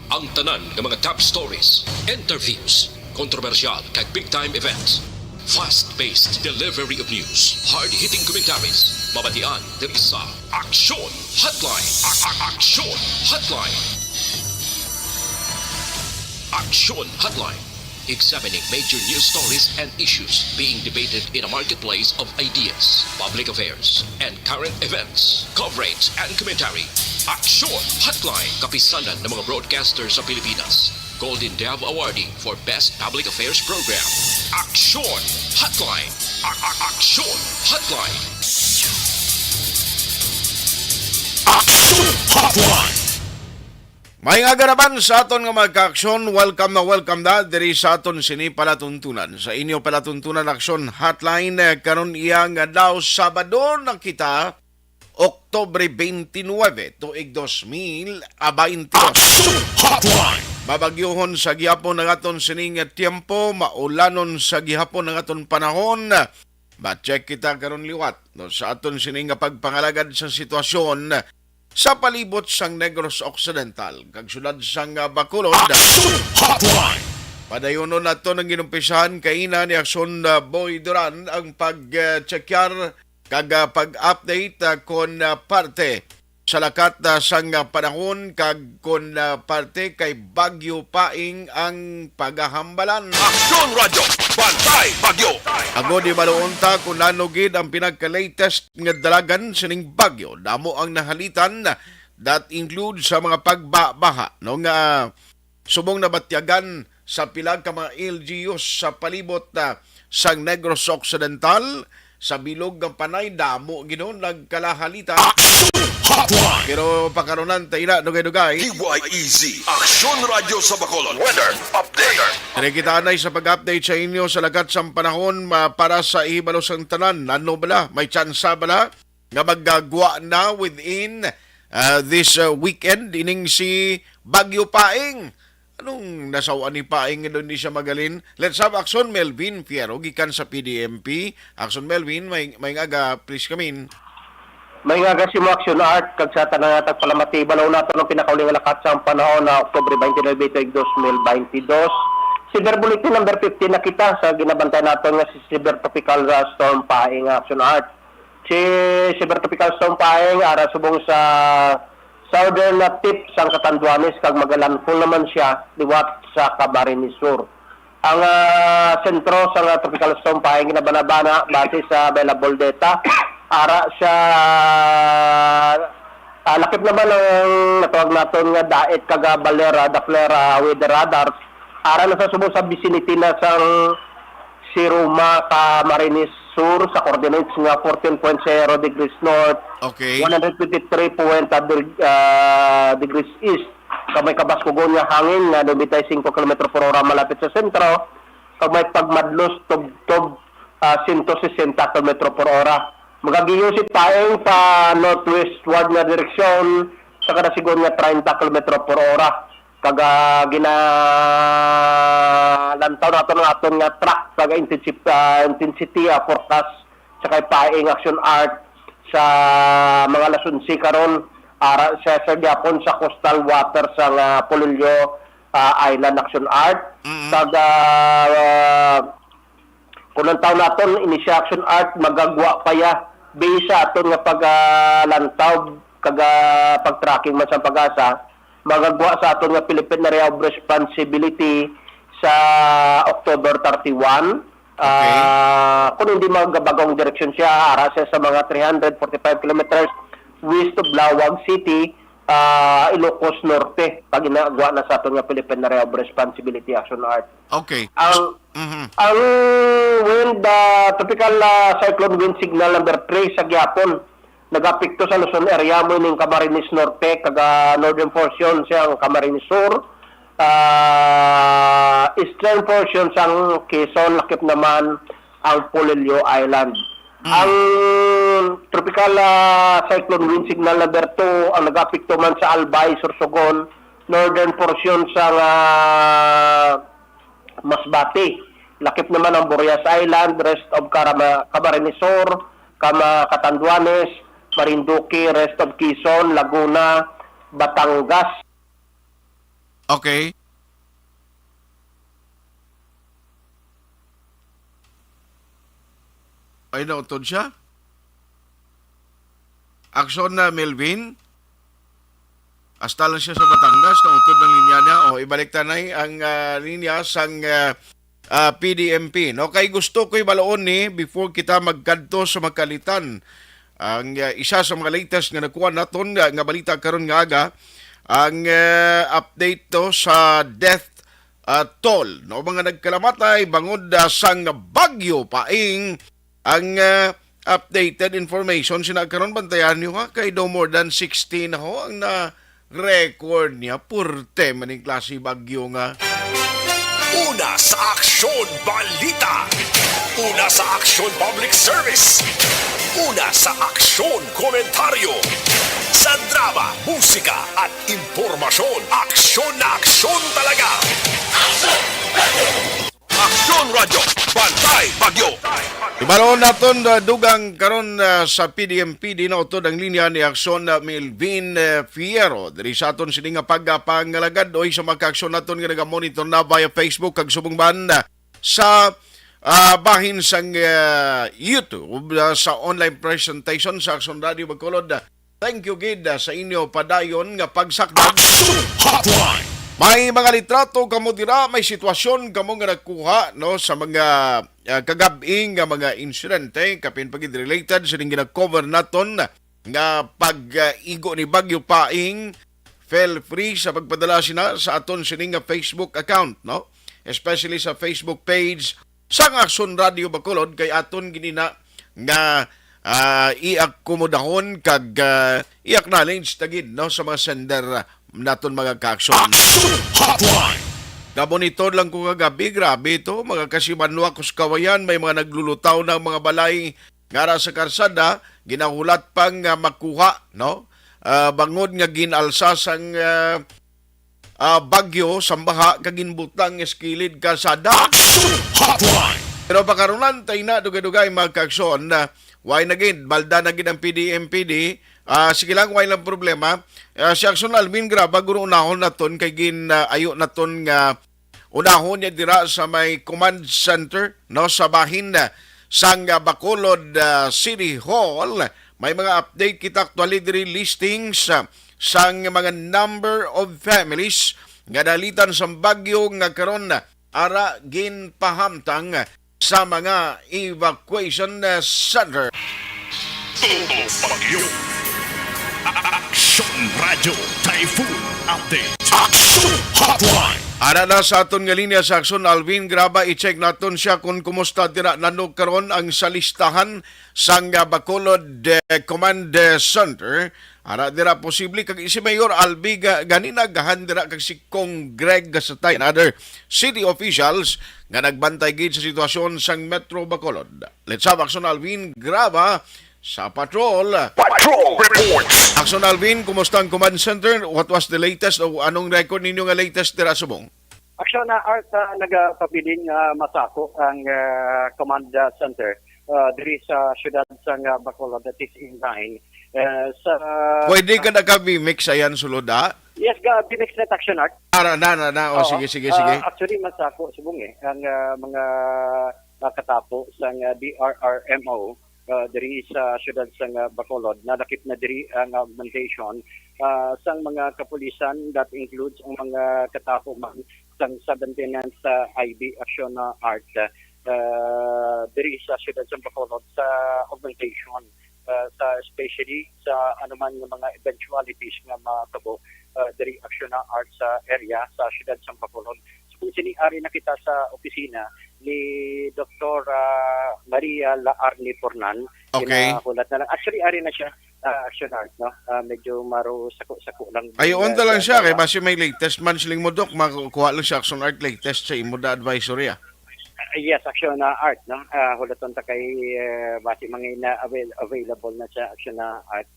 Ang tanan ng mga top stories, interviews, kontrobersyal kag big-time events. Fast-paced delivery of news, hard-hitting commentaries, mabatian ng isa. Aksyon Hotline! Aksyon Hotline! Aksyon Hotline. Examining major news stories and issues being debated in a marketplace of ideas, public affairs, and current events. Coverage and commentary. Aksyon Hotline. Kapisanan ng mga broadcasters sa Pilipinas. Golden Dove Awarding for Best Public Affairs Program. Aksyon Hotline. Aksyon Hotline. Aksyon Hotline. May nga naman sa aton nga magka-aksyon, welcome na diri sa aton sini palatuntunan. Sa inyo palatuntunan aksyon hotline karon iya nga daw Sabado na kita Oktubre 29 tuig 2022. Hotline. Babagyohon sa gihapon ng aton sining tiempo, maulanon sa gihapon ng aton panahon. Ma-check kita karon liwat no, sa aton sining nga pagpangalagad sa sitwasyon sa palibot sang Negros Occidental kag syudad sang Bacolod. Hotline. Padayonon nato nang ginumpisahan kaina ni Akson Boy Duran ang pag-checkar kag pag-update kon parte sa lakat sang panahon kag kon parte kay Bagyo Paing ang paghahambalan. Aksyon Radyo. Bantay Bagyo. Ago di maluunta kung nanugid ang pinagka-latest nga dalagan sining bagyo. Damo ang nahalitan that include sa mga pagbabaha no nga subong nabatyagan sa pilag ka mga LGUs sa palibot sang Negros Occidental. Sa bilog ng panay damo ginon nagkalahalita. Hotline. Pero pakaronan tayo dugay-dugay. DYEZ. Aksyon Radyo sa Bacolod. Weather Update. Tari kita anay sa pag-update sa inyo sa lagat sang panahon para sa ihibalos ang tanan. Ano bala? May tsansa bala nga maggagwa na within this weekend ining si Bagyo Paing. Anong nasawaan ni Paing doon di siya magalin? Let's have Akson Melvin Fierro gikan sa PDMP. Akson Melvin, may ngaga, please come in. May nga si mo action art kag sa tanan natag palamati balaw nato ng pinakauling lakat sa panahon na Oktubre 29 tuig 2022. Severe bulletin number 15 na kita sa ginabantay nato nga si Severe Tropical Storm Paing action art. Si Severe Tropical Storm Paing ara subong sa southern tip sang Catanduanes kag magalandfall naman siya liwat sa Camarines Sur. Ang sentro sa Tropical Storm Paing ginabanabana base sa available data ara siya lakip naman ang natawag naton nga daet kaga Balera Daflera weather radar ara na sa subong sa vicinity na sang Siruma Camarines Sur sa coordinates nga 14.0 degrees north, Okay. 123.0 degrees east. Kamay kabaskugon nga hangin nga nabitay 5 km per hora malapit sa sentro. Kamay pagmadlos tub 160 km per hora. Magagiyosit Paing pa northwestward nga direksyon sa kada sigon nga 30 km per hora. Kaga ginalantaw nato ng aton nga track kaga intensity forecast sa kay Paing action art sa mga lasunsi karon ara sa gyapon sa coastal water sa Polillo Island action art. Kaga kunang taon naton inisya action art magagwa pa ya base sa aton nga paglantaw kaga pag-tracking man sa pag-asa magagwa sa aton nga Philippine Area of Responsibility sa October 31. Kung hindi magabagong direksyon siya, ara siya sa mga 345 kilometers west of Lawag City, Ilocos Norte, pag ginagawa na sa aton nga Philippine Area of Responsibility Action Art. Okay. Ang wind, tropical cyclone wind signal number 3 sa gyapon nagapekto sa Luzon area mo ning Camarines Norte kaga northern portion siyang Camarines Sur, eastern portion sang Quezon lakip naman ang Polillo Island. Ang tropical cyclone wind signal number 2 ang nagapekto man sa Albay, Sorsogon, northern portion sang Masbate, lakip naman ang Burias Island, rest of Camarines Sur, Catanduanes, Marinduque, rest of Quezon, Laguna, Batangas, Okay. Ay, nautod siya. Aksyon na Melvin. Hasta lang siya sa Batangas, nautod ng linya niya. O, ibalik tanay ang linya sang PDMP. No, kay gusto ko'y balaon ni before kita magkadto sa magkalitan. Ang isa sa mga latest nga nakuha naton nga balita karon nga aga, ang update to sa death toll. No, mga nagkalamatay bangod sang bagyo paing ang updated information sinagkaroon bantayan niyo ha kay no more than 16 na ho ang na record niya purte maning klase bagyo nga. Una sa Aksyon Balita. Una sa Aksyon Public Service. Una sa Aksyon Komentaryo. Sa drama, musika at impormasyon. Aksyon na aksyon talaga. Aksyon Radio. Bantay Bagyo. Ibalaon naton dugang karon sa PDMP dinautod ang linya ni Aksyon Melvin Fierro. Diri sa aton sini nga pagpangalagad oy sa magka-aksyon naton nga naga-monitor na via Facebook kag subong banda sa bahin sang YouTube sa online presentation sa Aksyon Radio Bacolod. Thank you gid sa inyo padayon nga pagsakdag. Hotline. May mga litrato kamo dira, may sitwasyon kamo nga nagkuha no sa mga kagabing nga mga insidente kapin pagid related sa ning gina-cover naton nga pag-igo ni Bagyo Paing. Feel free sa pagpadala sina sa aton sining nga Facebook account no, especially sa Facebook page sa Aksyon Radio Bacolod kay aton ginina nga i-akomodahon kag i-acknowledge tagid no sa mga sender naton mga ka-aksyon. Hotline. Gabonitor lang ko kagabi, grabe ito, mga kasimanwa kuskawayan, may mga naglulutaw ng mga balay ngara sa karsada, ginahulat pang makuha, no? Bangod nga ginalsa sang bagyo, sambaha, kaginbutang eskilid karsada. Hotline. Pero pakarunan, tayo na, dugay-dugay mga ka-aksyon, why naging, balda naging ang PDMPD, sige lang, why lang problema. Si Aksyon Alvin Graba, guro unahon naton kay ayo naton nga unahon niya dira sa may command center no sa bahin sang Bacolod City Hall. May mga update kita actually diri listings sang mga number of families nga dalitan sa bagyo nga karon ara ginpahamtang sa mga evacuation center. Todo Bagyo. Aksyon Radio Typhoon Update. Aksyon Hotline. Ara na sa aton nga linya sa Aksyon Alvin Graba, i-check naton siya kung kumusta dira nanog karon ang salistahan sang Bacolod Command Center. Ara dira posible kag si Mayor Albi ganina gahan dira kag si Kong Greg Gasatay and other city officials nga nagbantay gid sa sitwasyon sang Metro Bacolod. Let's have Aksyon Alvin Graba sa patrol. Patrol Reports. Aksyon Alvin, kumusta ang command center? What was the latest o anong record ninyo nga latest dira subong? Aksyon na Art nagapabiling masako ang command center diri sa syudad sang Bacolod that is in line. Pwede ka naka-mix ayan sulod ha? Yes, binix net Aksyon Art. O, sige. Actually, masako subong ang mga katapo sang DRRMO diri sa syudad sang Bacolod. Nadakip na diri ang augmentation sang mga kapulisan that includes ang mga katapo sang subtenance sa IB Aksyon Art diri sa syudad sang Bacolod sa augmentation sa especially sa anuman nga mga eventualities nga matabo diri Aksyon Art sa area sa syudad sang Bacolod. So kung siniari na kita sa opisina ni Dr. Maria Laarni Pornan. Okay. Kinahulat na lang. Actually, ari na siya Aksyon Art, no? Medyo maro sako-sako lang. Ayon ta lang siya, kay basi may latest man siling mo, Dok, makukuha lang siya Aksyon Art latest sa imo da advisory. Yes, Aksyon Art, no? Hulaton ta kay basi mga na available na siya Aksyon Art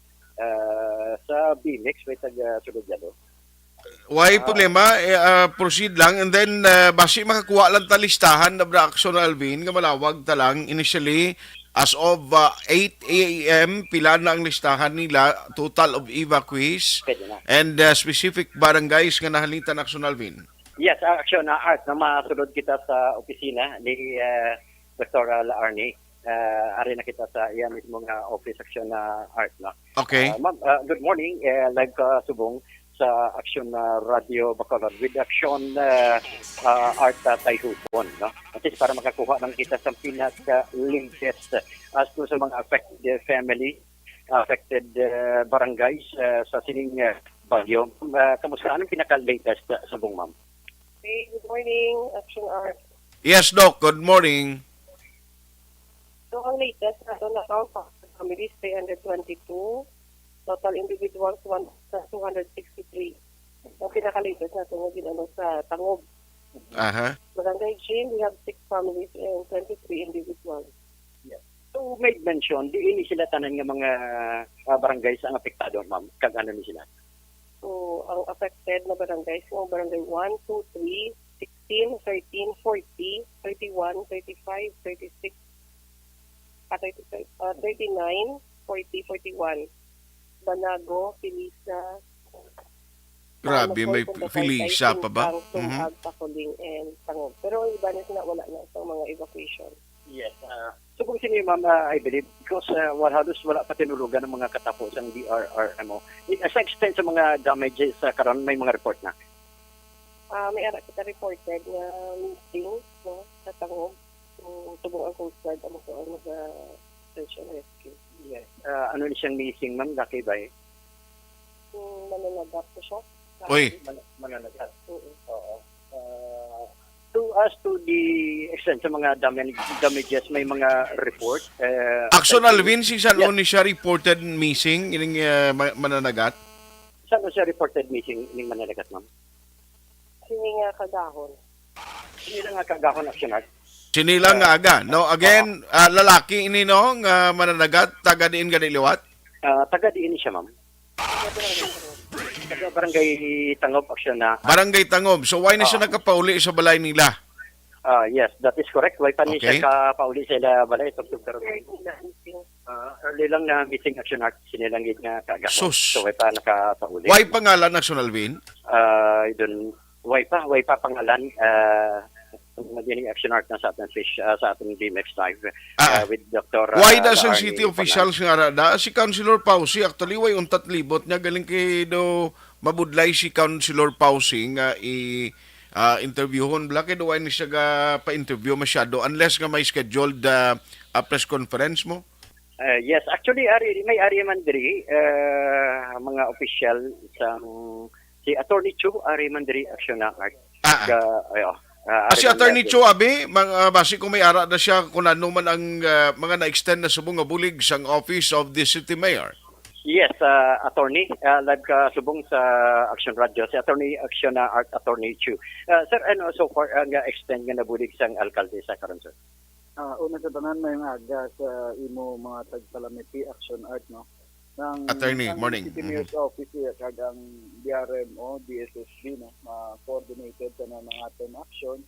sa BMX, may tag-sulod yalo. Why problema, proceed lang and then basi makakuha lang ta listahan na Aksyon Alvin nga malawag ta lang initially As of 8 a.m., pila na ang listahan nila, total of evacuees, Pwede na. and specific barangays nga nahalita na Action Alvin. Yes, action na Art na masunod kita sa opisina ni Dr. Laarni. Ari na kita sa iya mismo nga office action na Art na. Okay. Ma'am, good morning. Live ka subong sa Action Radio Bacolod with Action Art Tayhupon. No? At least para makakuha ng kita sa pinaka-latest as to sa mga affected family, affected barangays sa sining bagyo. Kamusta? Anong pinaka-latest subong, ma'am? Hey, good morning, Action Art. Yes, Doc. Good morning. So, ang latest na doon account for families 322, total individuals 263. Ang pinaka-latest na ito ginano sa Tangob. Aha. Barangay Jane, we have 6 families and 23 individuals. So, may mention, di ini sila tanan nga mga barangays ang apektado, ma'am. Kag ano ni sila? So, ang affected na barangays, yung barangay 1, 2, 3, 16, 13, 40, 31, 35, 36, 39, 40, 41. Banago, Pilisa. Grabe, may Pilisa pa ba? Tungag, Pakuling, and Tangob. Pero ang iba na sila wala na sa mga evacuation. Yes. So kung sino ma'am, I believe, because halos wala pa tinulugan ng mga katapos ang DRRMO. Sa extent sa mga damages sa karon, may mga report na. May ara kita reported na meeting no, sa Tangob. Tubong ang Coast Guard ang search and rescue. Yes. Ano ni siyang missing, ma'am? Laki ba eh? Mananagap ko siya. Uy. Mananagat. Oo. Oo. As to the extent sa mga damages, may mga report. Action Alvin, si San Yes. ni siya reported missing ining mananagat? Saan siya reported missing ng mananagat, ma'am? Sini nga kagahon. Hindi lang nga kagahon action art. Sinila nga aga. No, again, lalaki ini no nga mananagat taga diin ganiliwat. Taga diin siya, ma'am. Taga barangay Tangob action na. Barangay Tangob. So why na siya nakapauli sa balay nila? Yes, that is correct. Why pa niya Okay. siya kapauli sa ila balay? Very good na meeting. Early lang na missing action art. Sinilanggit nga kagahon. Sus. So, why pa nakapauli? Why pangalan Action Alvin? Why pa pangalan? Magiging action art na sa ating fish, sa ating DMX Live with Dr. Why does ang Laarni city officials nga rada? Si Councilor Pausi, actually, way untat libot niya galing kay do mabudlay si Councilor Pausi nga interviewon. Blake do why ni siya ga pa-interview masyado unless nga may scheduled press conference mo? Yes, actually, may ari man diri, mga official sa si Attorney Chu, ari man diri action na art. Si Attorney Cho Abe, basi kung may ara na siya kung ano man ang mga na-extend na subong nga bulig sa office of the city mayor. Yes, attorney, live ka subong sa Action Radio, si Attorney Action Art Attorney Chu. Sir, ano so far ang extend nga nabulig sang alkalde sa karon, sir? Una sa tanan may aga sa imo mga tagpalamiti Action Art no. Attorney, morning. City Mayor's Office kag ang DRMO, DSSB no, coordinated na ng aton action.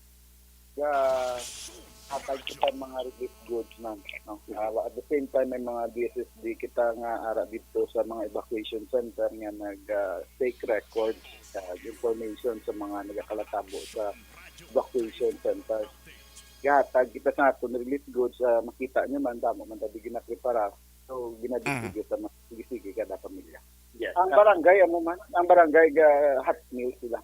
Atag kita mga relief goods man. No? At the same time may mga DSSB kita nga ara dito sa mga evacuation center nga nag-take records information sa mga nagakalatabo sa evacuation centers. Tag kita sa aton relief goods makita nyo man damo man tabi ginaprepara. So ginadistribute sa mga sige kada pamilya. Yes. Ang barangay ang barangay hot meal sila.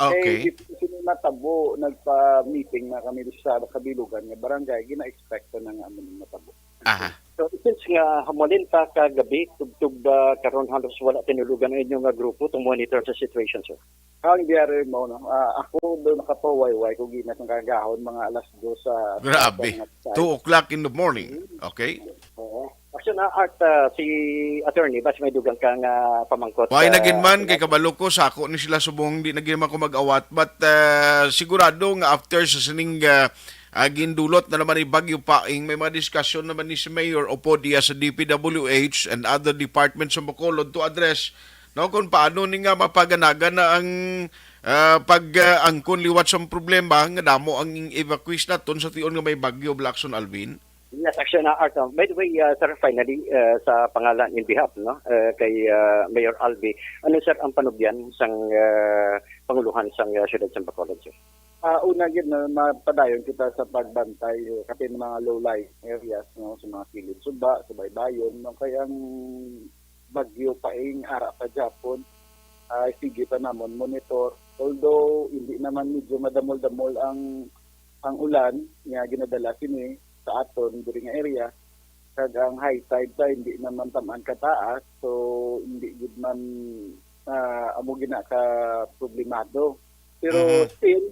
Okay. Sino natabo nagpa-meeting na kami sa kabilugan nga barangay gina-expect na nga among natabo. Aha. So since nga hamulin pa kagabi tugtog karon halos wala tinulugan ang inyong grupo to monitor sa situation, sir. Ang diary mo no. Ako do nakapaway-way ko ginas ng kagahon mga alas 2 sa Grabe. 2 o'clock in the morning. Okay. Action na art si attorney bas may dugang kang pamangkot. Why nagin man kay kabalo ko sako ni sila subong di nagin man ko mag-awat but sigurado nga after sa sining gindulot na naman ni Bagyo Paing may mga diskusyon naman ni si Mayor Opo diya sa DPWH and other departments sa Bacolod to address no kung paano ni nga mapaganaga na ang pag-angkon liwat sa problema nga damo ang evacuees naton sa tion nga may bagyo Blackson Alvin. Yes, actually, Art. By the way, sir, finally, sa pangalan in behalf, no, kay Mayor Albi, ano sir ang panugyan sang panguluhan sang siyudad sa Bacolod, sir? Una yun na mapadayon kita sa pagbantay kasi ng mga low-lying areas, no, sa mga kilid suba, sa baybayon, no, kaya ang bagyo paing ara pa Japon, sige pa namon monitor. Although hindi naman medyo madamol-damol ang ulan nga ginadala kini sa aton diri nga area, kag ang high tide sa hindi naman tamaan kataas, so hindi gud man amo gina ka problemado. Pero still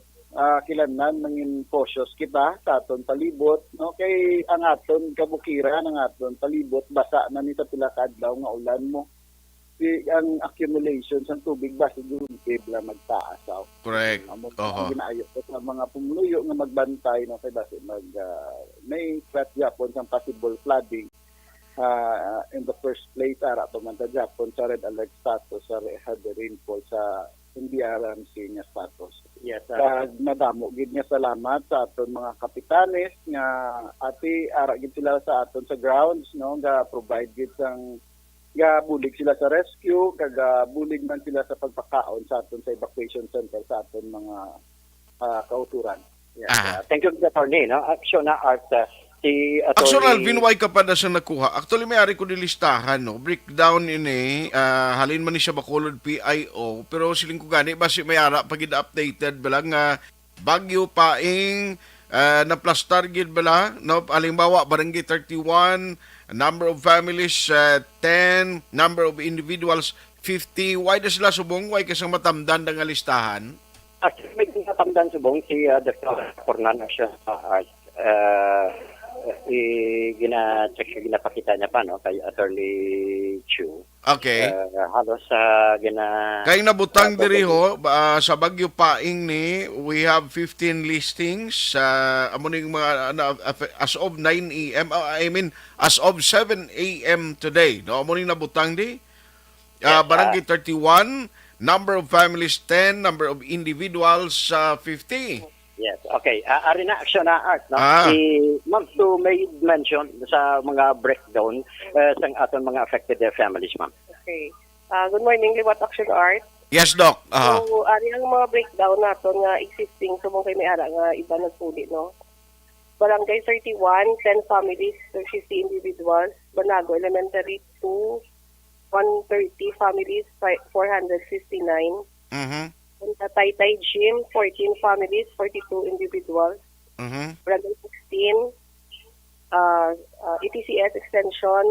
kilanlan mangin cautious kita sa aton palibot, no, kay ang aton kabukiran, ang aton palibot basa na ni sa pila ka adlaw nga ulan mo. Ang accumulation sa tubig ba siguro bigla magtaas. Correct. Ang ginaayo ko sa mga pumuluyo nga magbantay, no, kay basi may threat Japon sa possible flooding in the first place ara pa man ta Japon sa red alert status sa heavy rainfall sa hindi aram nga status. Yes, Madamo gid nga salamat sa aton mga kapitanes nga ati ara gid sila sa aton sa grounds, no, ga provide gid sang bulig sila sa rescue, bulig man sila sa pagpakaon sa aton sa evacuation center sa aton mga kauturan. yes. Thank you, attorney, no? Actually, Art, si attorney... Actually, Alvin, why ka pa na siya nakuha? Actually, may ari ko nilistahan, no? Breakdown ini, halin man ni siya Bacolod PIO, pero siling ko gani, basi may ara pagid updated balang bagyo paing na-plus target bala, no? Halimbawa, Barangay 31, number of families 10, number of individuals 50. Why na sila subong? Why kasang matamdan ng listahan? Actually, may natamdan subong si Dr. Cornan siya sa Art. Ginapakita niya pa, no, kay Attorney Chu. Okay. Halos Kaya nabutang diri ho sa Bagyo Paing ni, we have 15 listings amo ning mga as of 9 AM, as of 7 AM today, no, amo ning nabutang di. Barangay 31, number of families 10, number of individuals 50. Yes, okay. Ari na action na Art, no? Si Ma'am Sue may mention sa mga breakdown sa aton mga affected families, ma'am. Okay. Good morning, Liwat Action Art. Yes, Doc. So, ari ang mga breakdown naton nga existing subong kay may ara nga iba nagsulit, no? Barangay 31, 10 families, 50 individuals. Banago Elementary 2, 130 families, 459. Mhm. Taytay Gym, 14 families, 42 individuals. Mhm. Barangay 16, ETCS Extension,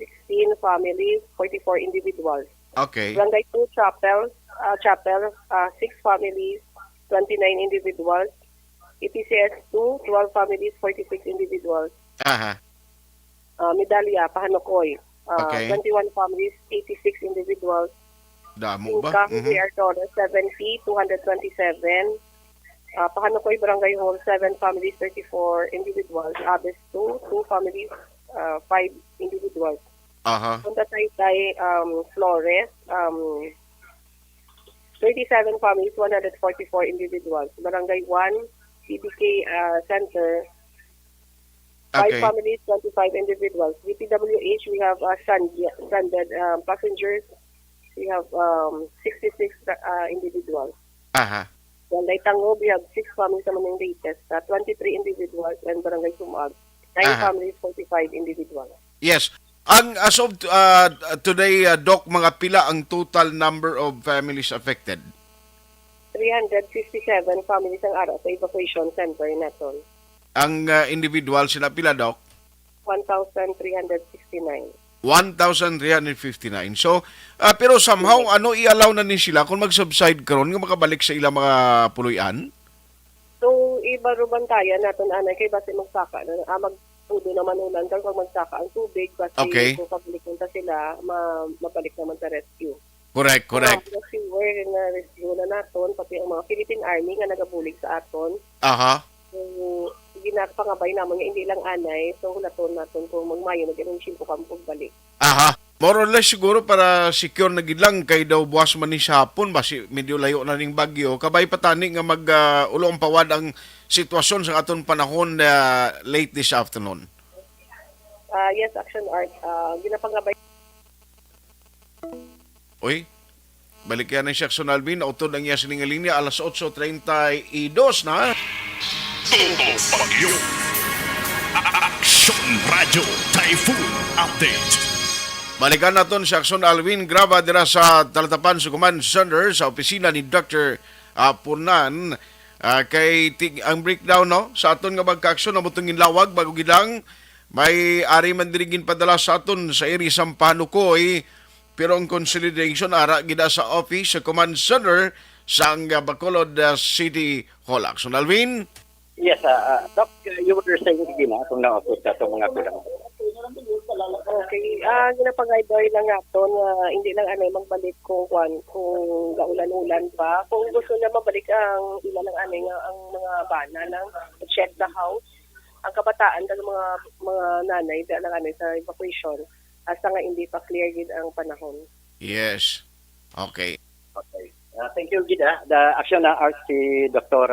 16 families, 44 individuals. Okay. Barangay 2 Chapel, 6 families, 29 individuals. ETCS 2, 12 families, 46 individuals. Aha. Medalya, Pahanokoy, Okay. 21 families, 86 individuals. Damo ba? Income, CR Torres, 70, 227. Pahanokoy Barangay Hall, 7 families, 34 individuals. Abes 2, 2 families, 5 individuals. Aha. Punta Taytay, Flores, 37 families, 144 individuals. Barangay 1, CBK Center, 5 Okay. families, 25 individuals. DPWH, we have stranded passengers. We have 66 individuals. Aha. Barangay Tango, we have 6 families naman yung latest. 23 individuals. And Barangay Sumag, 9 families, 45 individuals. Yes. Ang as of today, Doc, mga pila ang total number of families affected? 357 families ang araw sa evacuation center natin. Ang individual sila pila, Doc? 1,369. 1,359. So, pero somehow, ano i-allow na ni sila kung mag-subside karon nga makabalik sa ilang mga puluyan? So, ibarubantayan natin, anay, kay basi magsaka. Magtudo naman ulan kung magsaka ang tubig. Kasi Okay. kung pabalik na sila, mabalik naman sa rescue. Correct. Kasi we're na rescue na natin, pati ang mga Philippine Army nga nagabulig sa aton. Aha. So, ginapangabay naman nga hindi lang anay. So, hulaton natin kung magmayo, mag-inunsin po kami pagbalik. Aha. More or less siguro para secure na gid lang kay daw buwas man ni sa hapon basi medyo layo na ning bagyo kabay patani nga mag ulong pawad ang sitwasyon sa aton panahon late this afternoon. Yes, Action Art. Ginapangabay. Uy, balik yan ni Jackson Alvin. Nautod ang iya sininga linya alas 8:32 na. Todo Bagyo. Action Radio Typhoon Update. Balikan naton si Jackson Alvin. Graba dira sa Talatapan sa Command Center sa opisina ni Dr. Punan. Kay ang breakdown no sa aton nga magka-action na mutong lawag bago gilang may ari man dirigin padala sa aton sa area Sampanukoy pero ang consolidation ara gida sa office sa Command Center sa Bacolod City Hall. Action Alvin. Yes, Doc, you were saying again kung na-upload sa itong mga kulang. Okay. Ginapangaydoy lang nato na hindi lang magbalik kung gaulan-ulan pa. Kung gusto niya mabalik ang ilan ng ang mga bana lang check the house. Ang kabataan ng mga nanay dahil lang sa evacuation asa nga hindi pa clear gid ang panahon. Yes. Okay. Okay. Thank you, Gida. The action na art si Dr.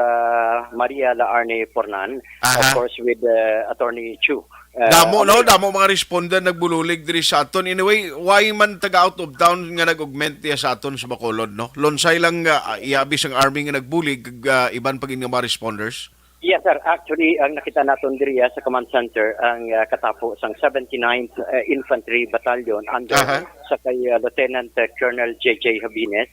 Maria Laarne Pornan, of course, with Attorney Chu. Damo mga respondent nagbululig diri sa aton. Anyway, why man taga out of town nga nag-augment niya sa aton sa Bacolod, no? Lonsay lang iabis ang army nga nagbulig iban pagin nga mga responders. Yes, sir. Actually, ang nakita natin diri sa Command Center ang katapo sang 79th Infantry Battalion under sa kay Lieutenant Colonel J.J. Habines.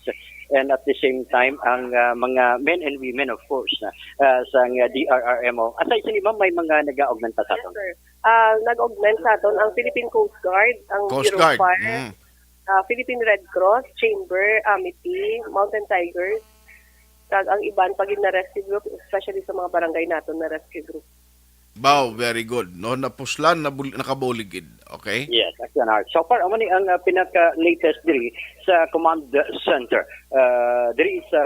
And at the same time, ang mga men and women, of course, sa DRRMO. Aside sa ma'am, may mga nag-augment sa aton. Yes, sir. Nag-augment sa aton ang Philippine Coast Guard, ang Coast Bureau of Guard. Fire, Philippine Red Cross, Chamber, Amity, Mountain Tigers, kag ang iban pagin na rescue group, especially sa mga barangay naton na rescue group. Wow, very good. No, napuslan, nakabuligid. Okay? Yes, action art. So far, amo ni ang pinaka-latest diri sa Command Center. Diri sa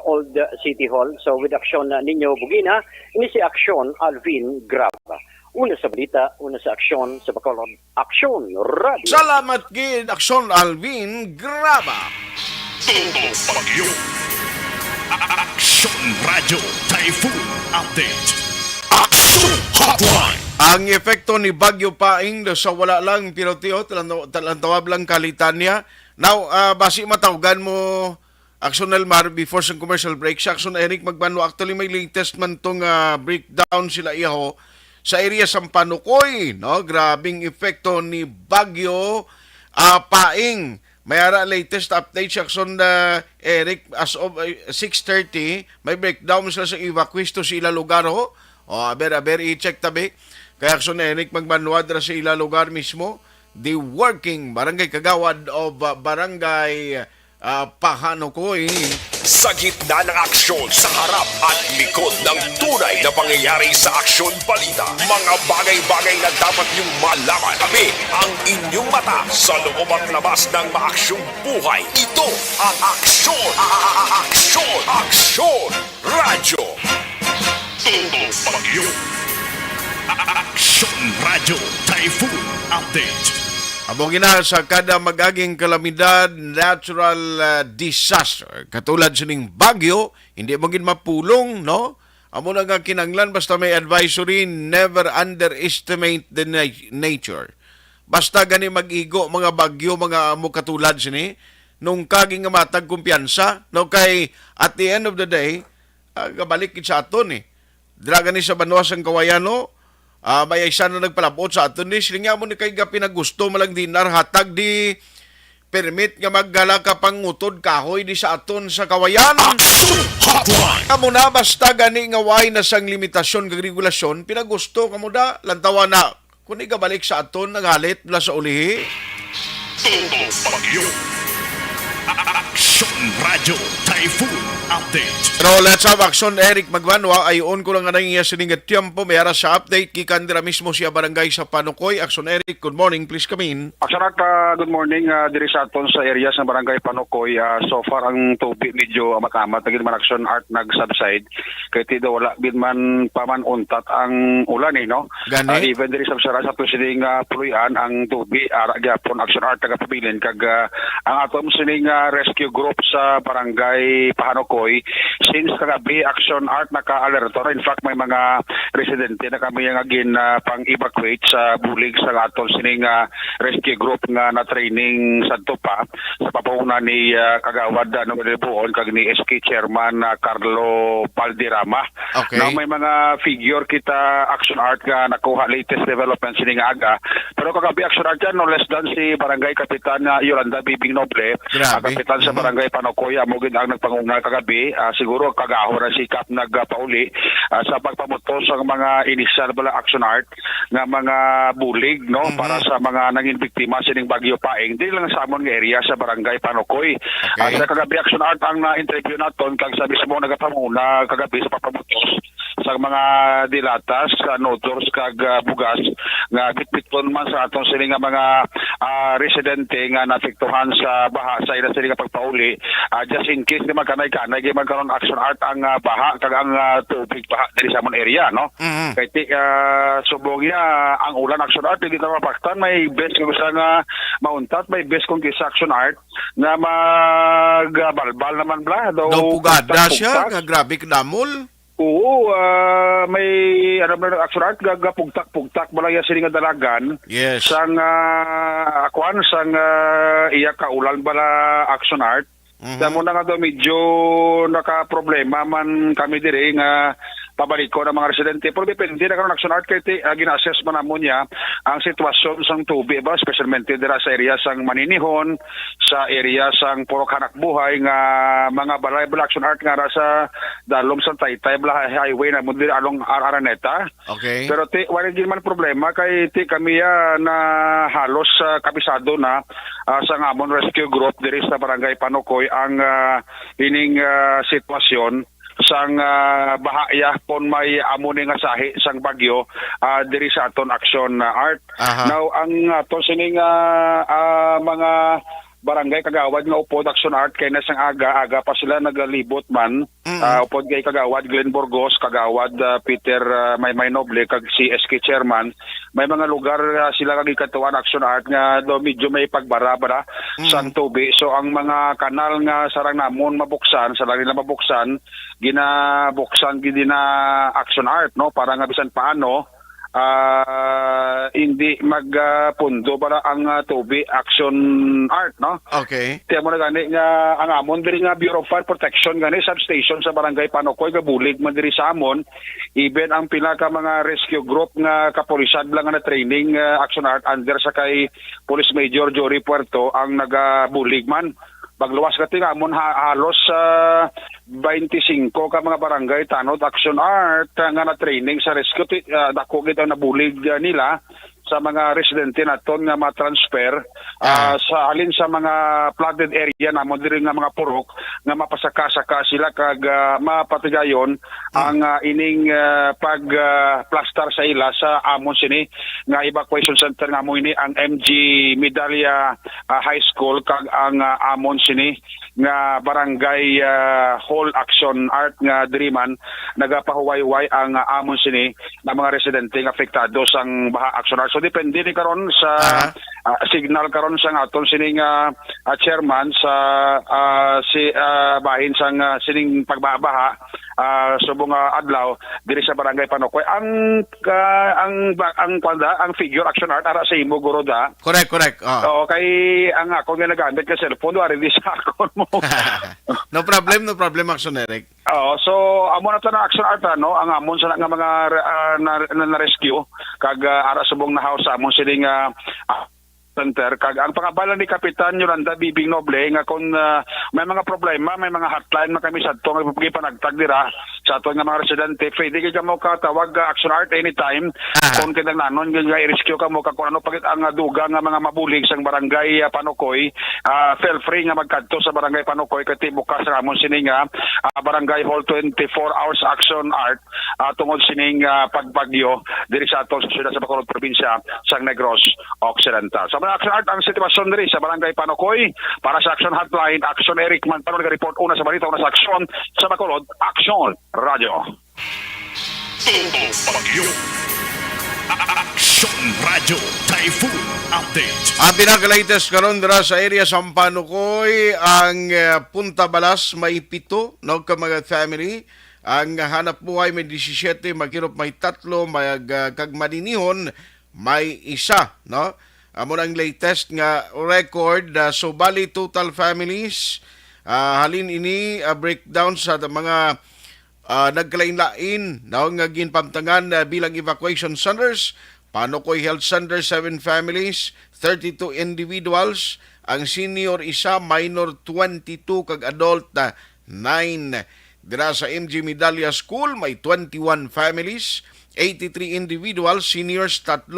Old City Hall. So with action ninyo Bugina, ini si action Alvin Graba. Una sa balita, una sa aksyon sa Bacolod. Action Radio. Salamat gid Action Alvin Graba. Todo Bagyo. Action Radio Typhoon Update. Action Hotline. Ang epekto ni Bagyo Paing sa wala lang piroteo talantawab lang kalitan niya. Now, basi matawgan mo Action Elmar before sa commercial break. Sa Action Eric Magbano, actually may latest man tong breakdown sila iho sa area Sampanukoy, no? Grabing epekto ni Bagyo Paing. May ara latest update sa Action Eric as of 6:30, may breakdown sila sa evacuees to sa ila lugar ho. Aber i-check tabi. Kaya Action Eric magmanuad ra sa ila lugar mismo. The working barangay kagawad of barangay Pahanukoy. Sa gitna ng aksyon sa harap at likod ng tunay na pangyayari sa aksyon balita, mga bagay-bagay na dapat niyong malaman. Kami ang inyong mata sa loob at labas ng maaksyong buhay. Ito ang aksyon! Aksyon! Aksyon! Radyo! Todo Bagyo! Aksyon Radio Typhoon Update. Amo gina sa kada magaging kalamidad, natural disaster, katulad sining bagyo, hindi mo gin mapulong, no? Amo na nga kinanglan, basta may advisory, never underestimate the nature. Basta gani mag-igo, mga bagyo, mga amo katulad sini, nung kaging nga matag kumpiyansa, no? Kay at the end of the day, kabalik sa aton Draga ni sa Banuas ang Kawayano, may isa na nagpalabot sa aton ni silinga mo ni kay gapi na gusto malang dinar hatag di permit nga maggala ka pangutod kahoy di sa aton sa Kawayan. Kamo na basta gani nga way na sang limitasyon kag regulasyon pinagusto kamo da lantawa na kun igabalik sa aton nagalit bla sa ulihi. Todo Bagyo. Action Radio Typhoon Update. Pero let's have Action Eric Magbanwa. Ayon ko lang nga nangyayas sining tiempo. May ara sa update. Kikandira mismo siya barangay sa Panukoy. Action Eric, good morning. Please come in. Action Art, good morning. Diri sa aton sa areas ng barangay Panukoy. So far ang tubig medyo amat-amat. Naging man Action Art nag-subside. Kaya tido wala bin man paman untat ang ulan no? Gani? Even diri sa Sara sa sining puluyan ang tubig. Ara gyapon Action Art taga-pabilin. Kag ang aton sining rescue group Group sa Barangay Panokoy. Since kagabi, Action Art naka-alerto. In fact, may mga residente na kami yung agin pang-evacuate sa bulig sa atol sining rescue group nga na training sa Tupa sa papauna ni Kagawad Buon kag ni SK Chairman Carlo Valderrama. Okay. Now may mga figure kita Action Art nga nakuha latest development sining aga. Pero kagabi Action Art yan, no less than si Barangay Kapitan Yolanda Bibing Noble, Grabe. Kapitan sa Barangay Panokoy, amogin ang nagpangunga kagabi. Siguro kagahon na sikap nagpauli sa pagpamutos sa mga initial bala Action Art nga mga bulig no para sa mga nanging biktima sining Bagyo Paeng dili lang sa amon nga area sa Barangay Panokoy. Okay. Sa kagabi Action Art ang na-interview naton kag sa mismo nagapamuna kagabi sa pagpamutos sa mga dilatas, notors kag bugas nga bitbiton man sa atong sining nga mga residente nga naapektuhan sa baha sa ila sining pagpauli. Just in case di magkanay-kanay gyud magkaron Action Art ang baha kag ang tubig baha diri sa amon area no. Kay subong ya ang ulan Action Art dili ta mapaktan may best kung gusto nga mauntat may best kung gisa Action Art nga magbalbal naman bla Daw pugada siya, nga grabe kadamol. Oo, may Action Art gagapugtak-pugtak balaya sining nga dalagan. Yes. Sang akuan sang iya kaulan bala Action Art. Damo na nga daw medyo naka-problema man kami diri nga pabalik ko ng mga residente. Pero depende na karon Action Art kay gina-assess man namon niya ang sitwasyon sang tubig ba, especially dira sa area sang Maninihon, sa area sang Purok Hanak Buhay nga mga balay Action Art nga sa dalom sa Taytay bala highway na mudir along Araneta. Okay. Pero wala din man problema kay kami na halos kabisado na sa Ngamon Rescue Group diri sa Barangay Panokoy ang ining sitwasyon sang bahaya pon may amuni nga sahi sang bagyo diri sa aton Action Art. Now ang aton sining mga barangay kagawad nga upod Action Art kay na sang aga pa sila nagalibot man upod kay kagawad Glenn Burgos, kagawad Peter Maymay Noble kag si SK Chairman. May mga lugar sila kag ikatuan Action Art nga do medyo may pagbara-bara sang tubig. So ang mga kanal nga sarang namon mabuksan, sarang nila mabuksan, ginabuksan gid na Action Art no para nga bisan paano hindi magpundo para ang tubig Action Art no. Okay. Tiyan mo na gani nga ang amon diri nga Bureau of Fire Protection gani substation sa Barangay Panokoy gabulig man diri sa amon. Even ang pila ka mga rescue group nga kapulisan lang nga training Action Art under sa kay Police Major Jory Puerto ang nagabulig man. Pagluwas ka amon halos 25 ka mga barangay tanod Action Art nga na training sa rescue dako gid ang nabulig nila sa mga residente naton nga ma-transfer sa alin sa mga flooded area namon diri nga mga purok nga mapasaka-saka sila kag mapatigayon ang ining pag-plaster sa ila sa amon sini nga evacuation center nga mo ini ang MG Medalya High School kag ang amon sini nga barangay Hall Action Art nga diriman nagapahuway-way ang amon sini nga mga residente nga apektado sang baha Action Art. So depende ni karon sa signal karon sang aton sining chairman sa bahin sang sining pagbabaha subong adlaw diri sa Barangay Panokoy ang figure Action Art ara sa imo goroda. Correct. Oo, kay ang ako nga nagamit ka cellphone do ari di sa akon mo. No problem Action Eric. So amo na to na Action Art no ang amon sa nga mga na rescue kag ara subong na house amon sining center kag ang pangabala ni Kapitan Yolanda Bibing Noble nga kung may mga problema may mga hotline na kami sadto nga panagtag dira sa ato nga mga residente pwede ka mo ka tawag Action Art anytime kung kinahanglan nga i-rescue ka mo kung ano pagit ang duga nga mga mabulig sang Barangay Panokoy feel free nga magkadto sa Barangay Panokoy kay bukas ra amon sining Barangay Hall 24 hours Action Art tungod sining pagbagyo diri sa ato sa siyudad sa Bacolod probinsya sang Negros Occidental. Sa Action Art ang sitwasyon diri sa Barangay Panokoy para sa Action Hotline Action Eric Mantanon report una sa balita una sa Action sa Bacolod Action Radio. Bagyo. Aksyon Radio Typhoon Update. Ang pinaka-latest karon dira sa area Sampanukoy, ang Punta Balas may 7 no ka mga family. Ang hanap buhay may 17, magkirop may 3, may kag maninihon may 1, no? Amo ang latest nga record. So bali total families halin ini breakdown sa mga nagkalain-lain no nga ginpamtangan bilang evacuation centers. Panukoy Health Center, 7 families, 32 individuals. Ang senior 1, minor 22, kag adult 9. Dira sa MG Medalya School, may 21 families, 83 individuals, seniors 3,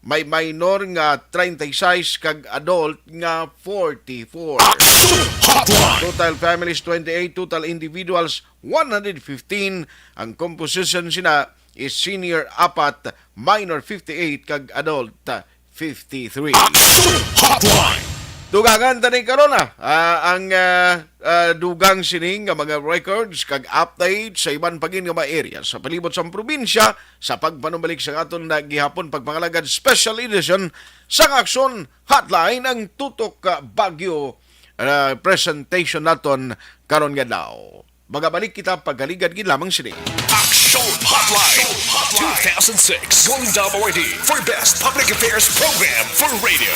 may minor nga 36, kag adult nga 44. Total families 28, total individuals 115. Ang composition sina is senior 4, minor 58, kag adult 53. Dugangan tani karon ang dugang sining nga mga records kag update sa iban pagin nga mga areas sa palibot sa probinsya sa pagpanumbalik sa aton na gihapon pagpangalagad special edition sa Aksyon Hotline, ang tutok Bagyo presentation naton karon nga daw. Magabalik kita paghaligad gid lamang sini. Aksyon Hotline 2006 Golden WRD for Best Public Affairs Program for Radio.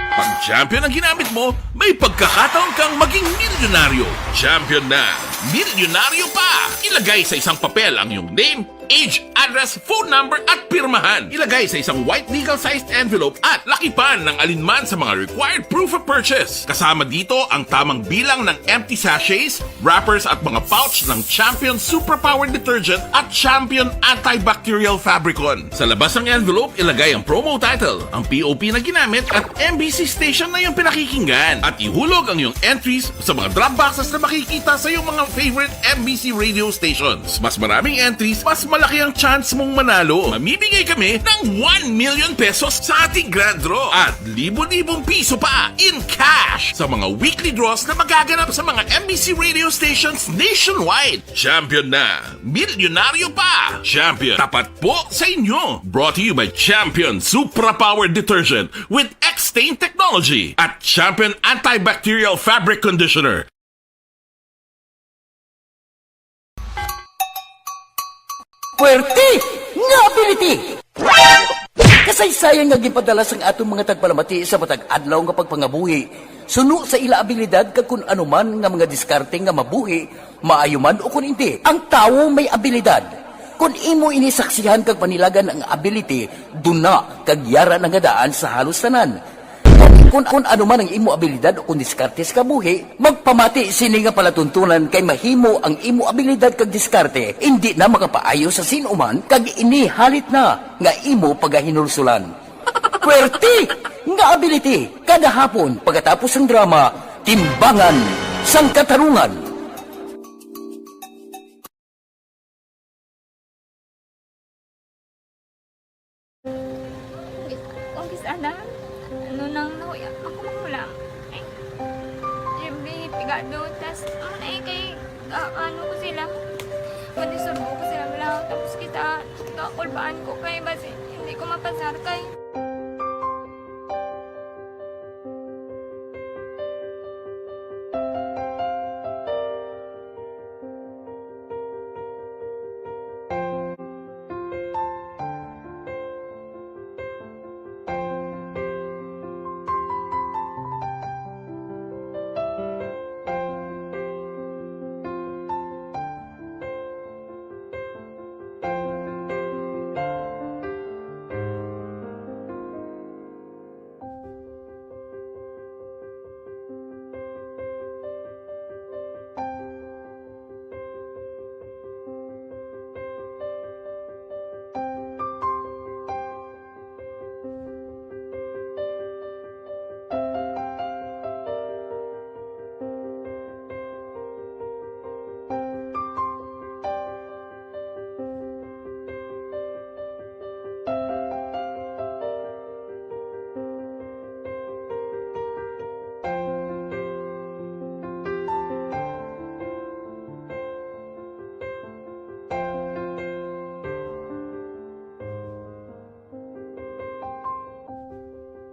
Pag champion ang ginamit mo, may pagkakataon kang maging milyonaryo. Champion na, milyonaryo pa! Ilagay sa isang papel ang iyong name, age, address, phone number at pirmahan. Ilagay sa isang white legal-sized envelope at lakipan ng alinman sa mga required proof of purchase. Kasama dito ang tamang bilang ng empty sachets, wrappers at mga pouch ng Champion Superpower Detergent at Champion Antibacterial Fabricon. Sa labas ng envelope, ilagay ang promo title, ang POP na ginamit at MBC station na yung pinakikinggan. At ihulog ang iyong entries sa mga drop boxes na makikita sa iyong mga favorite MBC radio stations. Mas maraming entries, mas malaki ang chance mong manalo. Mamimigay kami ng 1 million pesos sa ating grand draw at libo-libong piso pa in cash sa mga weekly draws na magaganap sa mga MBC radio stations nationwide. Champion na, milyonaryo pa. Champion, tapat po sa inyo. Brought to you by Champion Supra Power Detergent with X-Stain Technology at Champion Antibacterial Fabric Conditioner. Puwerte nga ability! Kasaysayan nga gipadala sang atong mga tagpalamati sa matag adlaw nga pagpangabuhi. Suno sa ila abilidad kag kun anuman nga mga diskarte nga mabuhi, maayo man o kun hindi. Ang tawo may abilidad. Kung imo inisaksihan kag panilagan ang ability, duna kag yara nga daan sa halos tanan. Kung ano man ang imo abilidad o kung diskarte sa kabuhi, magpamati sini nga palatuntunan kay mahimo ang imo abilidad kag diskarte, hindi na makapaayo sa sinuman kag inihalit na nga imo pagahinulsulan. Puwerte nga ability, kada hapon pagkatapos ng drama, Timbangan sang Katarungan. Ano ko sila, manisurbo ko sila lang, tapos kita, kakulbaan ko kay basi, hindi ko mapasar kay.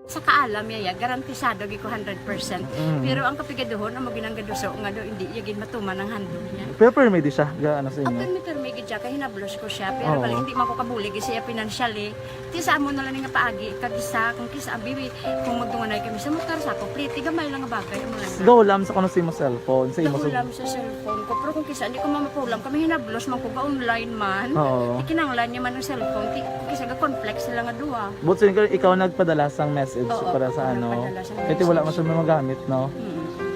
Sa kaalam yaya, garantisado gi ko 100%. Pero ang kapigaduhon, ang maginanggaduso, nga do, hindi yagin matuman ang handog niya. Pero permit siya, gaano sa Ang inyo? permit siya, kaya hinablos ko siya. Pero Oo. bali, hindi man ko kabulig siya financially. Ti sa amo na lang nga paagi, kagisa, kung kisa, bibi, kung magdunganay kami sa motor sa ako, pliti, gamay lang nga bagay. Gawlam sa kuno sa imo cellphone, sa imo Nahulam sa cellphone ko. Pero kung kisa, hindi ko mamapulam. Kami hinablos, man ko ba online man. Oo. Ikinanglan niya man ng cellphone. Kisa ga complex sila nga duwa. But since ikaw nagpadala sang message Oo, para sa ako ano, nagpadala sang ito wala message. man siya magamit, no?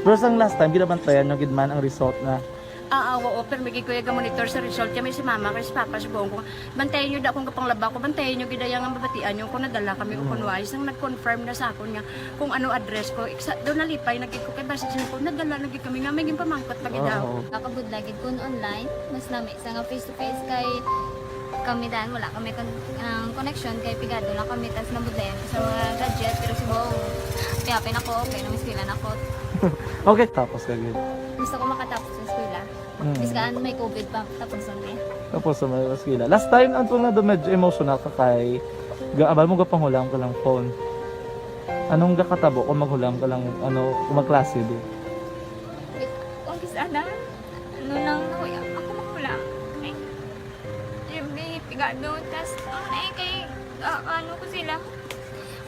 Pero sang last time, ginabantayan nyo gidman ang result na. Oo, pero may kuya ga monitor sa result kami si mama kay si papa si buong ko. Bantayan niyo da kung kapang laba ko, bantayan niyo gidaya nga mabatian niyo kung nadala kami o kung wise nang nag-confirm na sa akon nga kung ano address ko. Do nalipay nagid ko kay basta ko nadala nagid kami nga may pamangkot pagid daw. Nakabudlagid ko online, mas nami isa nga face to face kay kami dahil wala kami connection kay pigado lang kami tas nabudlayan sa mga gadget pero si Bong piyapin ako okay nang eskwela na ako. Okay, tapos kagid. Gusto ko makatapos sa eskwela. Biskaan may COVID pa tapos lang Tapos sa mga skila. Last time, ang na do medyo emotional ka kay, abal mo gapanghulam ka lang phone. Anong gakatabo kung maghulam ka lang, ano, kung magklase di? Kung kisana, ano lang ako makula. Ay, may pigado, tas ay kay ano ko sila.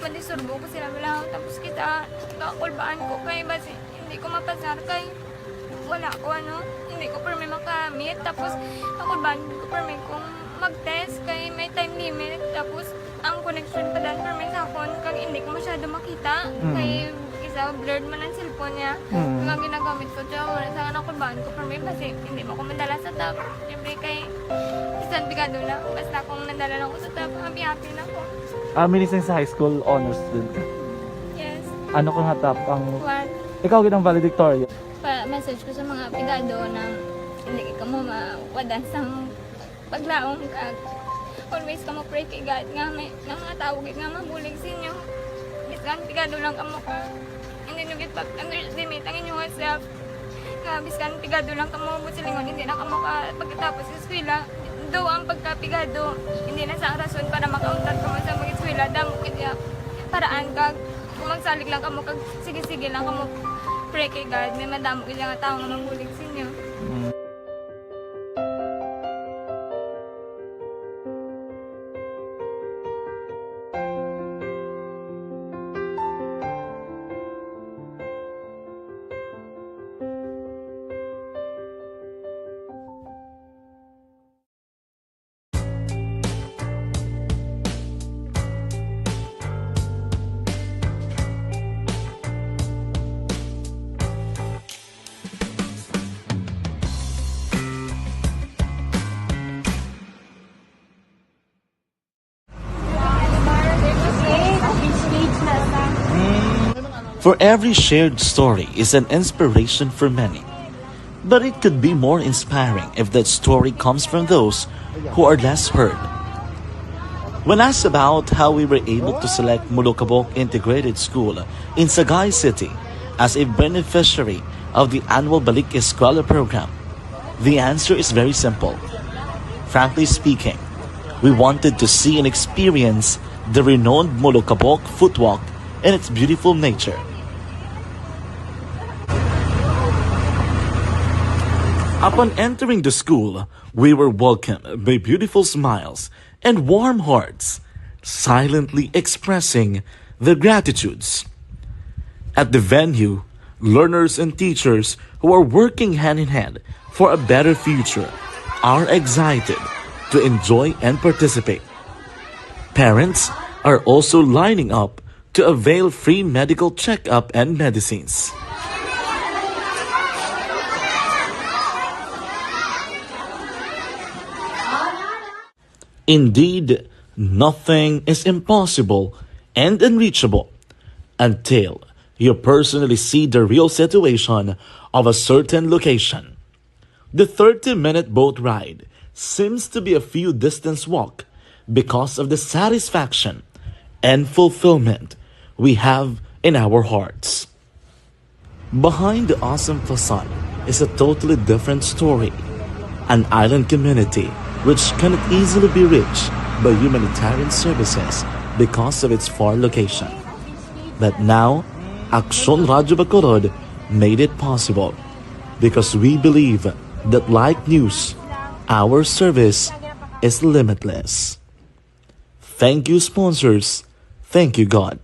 Madisurbo ko sila bilang tapos kita kakulbaan ko kay basi hindi ko mapasar kay wala ko ano, hindi ko permi makamit tapos kakulbaan ko permi kung mag-test kay may time limit tapos ang connection pa dan permi sa phone kag hindi ko masyado makita kay isa blurred man ang cellphone niya kag ginagamit ko siya wala sa kakulbaan ko permi basi hindi mo ko madala sa tab libre kay isang bigado na basta kung nadala lang ko sa tab happy na ko. Minising sa high school honors student ka. Yes. Ano ka nga top ang... What? Ikaw ginang valedictorian. Message ko sa mga pigado na hindi ka mo mawadan sa paglaong kag always ka mo pray kay God nga may mga tawag nga mabulig sa inyo. Biskan pigado lang ka mo ka. Hindi nyo git underestimate ang inyong self. Nga biskan pigado lang ka mo silingon hindi na ka mo ka pagkatapos sa eskwela. Do ang pagkapigado hindi na sa rason para makauntat ka mo sa mga eskwela damo kaya paraan kag kung magsalig lang ka mo kag sige-sige lang ka mo pray kay God may madamo kaya nga tao nga mabulig sa inyo. For every shared story is an inspiration for many. But it could be more inspiring if that story comes from those who are less heard. When asked about how we were able to select Mulukabok Integrated School in Sagay City as a beneficiary of the annual Balik Eskwela program, the answer is very simple. Frankly speaking, we wanted to see and experience the renowned Mulukabok footwalk in its beautiful nature. Upon entering the school, we were welcomed by beautiful smiles and warm hearts, silently expressing their gratitudes. At the venue, learners and teachers who are working hand in hand for a better future are excited to enjoy and participate. Parents are also lining up to avail free medical checkup and medicines. Indeed, nothing is impossible and unreachable until you personally see the real situation of a certain location. The 30-minute boat ride seems to be a few distance walk because of the satisfaction and fulfillment we have in our hearts. Behind the awesome facade is a totally different story. An island community which cannot easily be reached by humanitarian services because of its far location. But now, Aksyon Radio Bacolod made it possible because we believe that like news, our service is limitless. Thank you, sponsors. Thank you, God.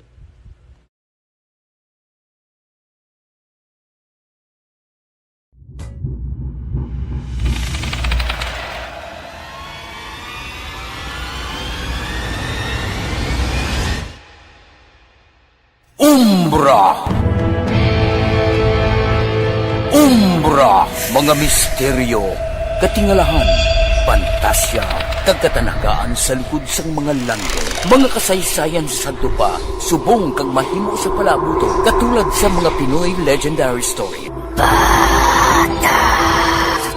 Umbra, mga misteryo, katingalahan, pantasya, kagkatanagaan sa likod sang mga langit, mga kasaysayan sa dupa, subong kag mahimo sa palabuto, katulad sa mga Pinoy legendary story.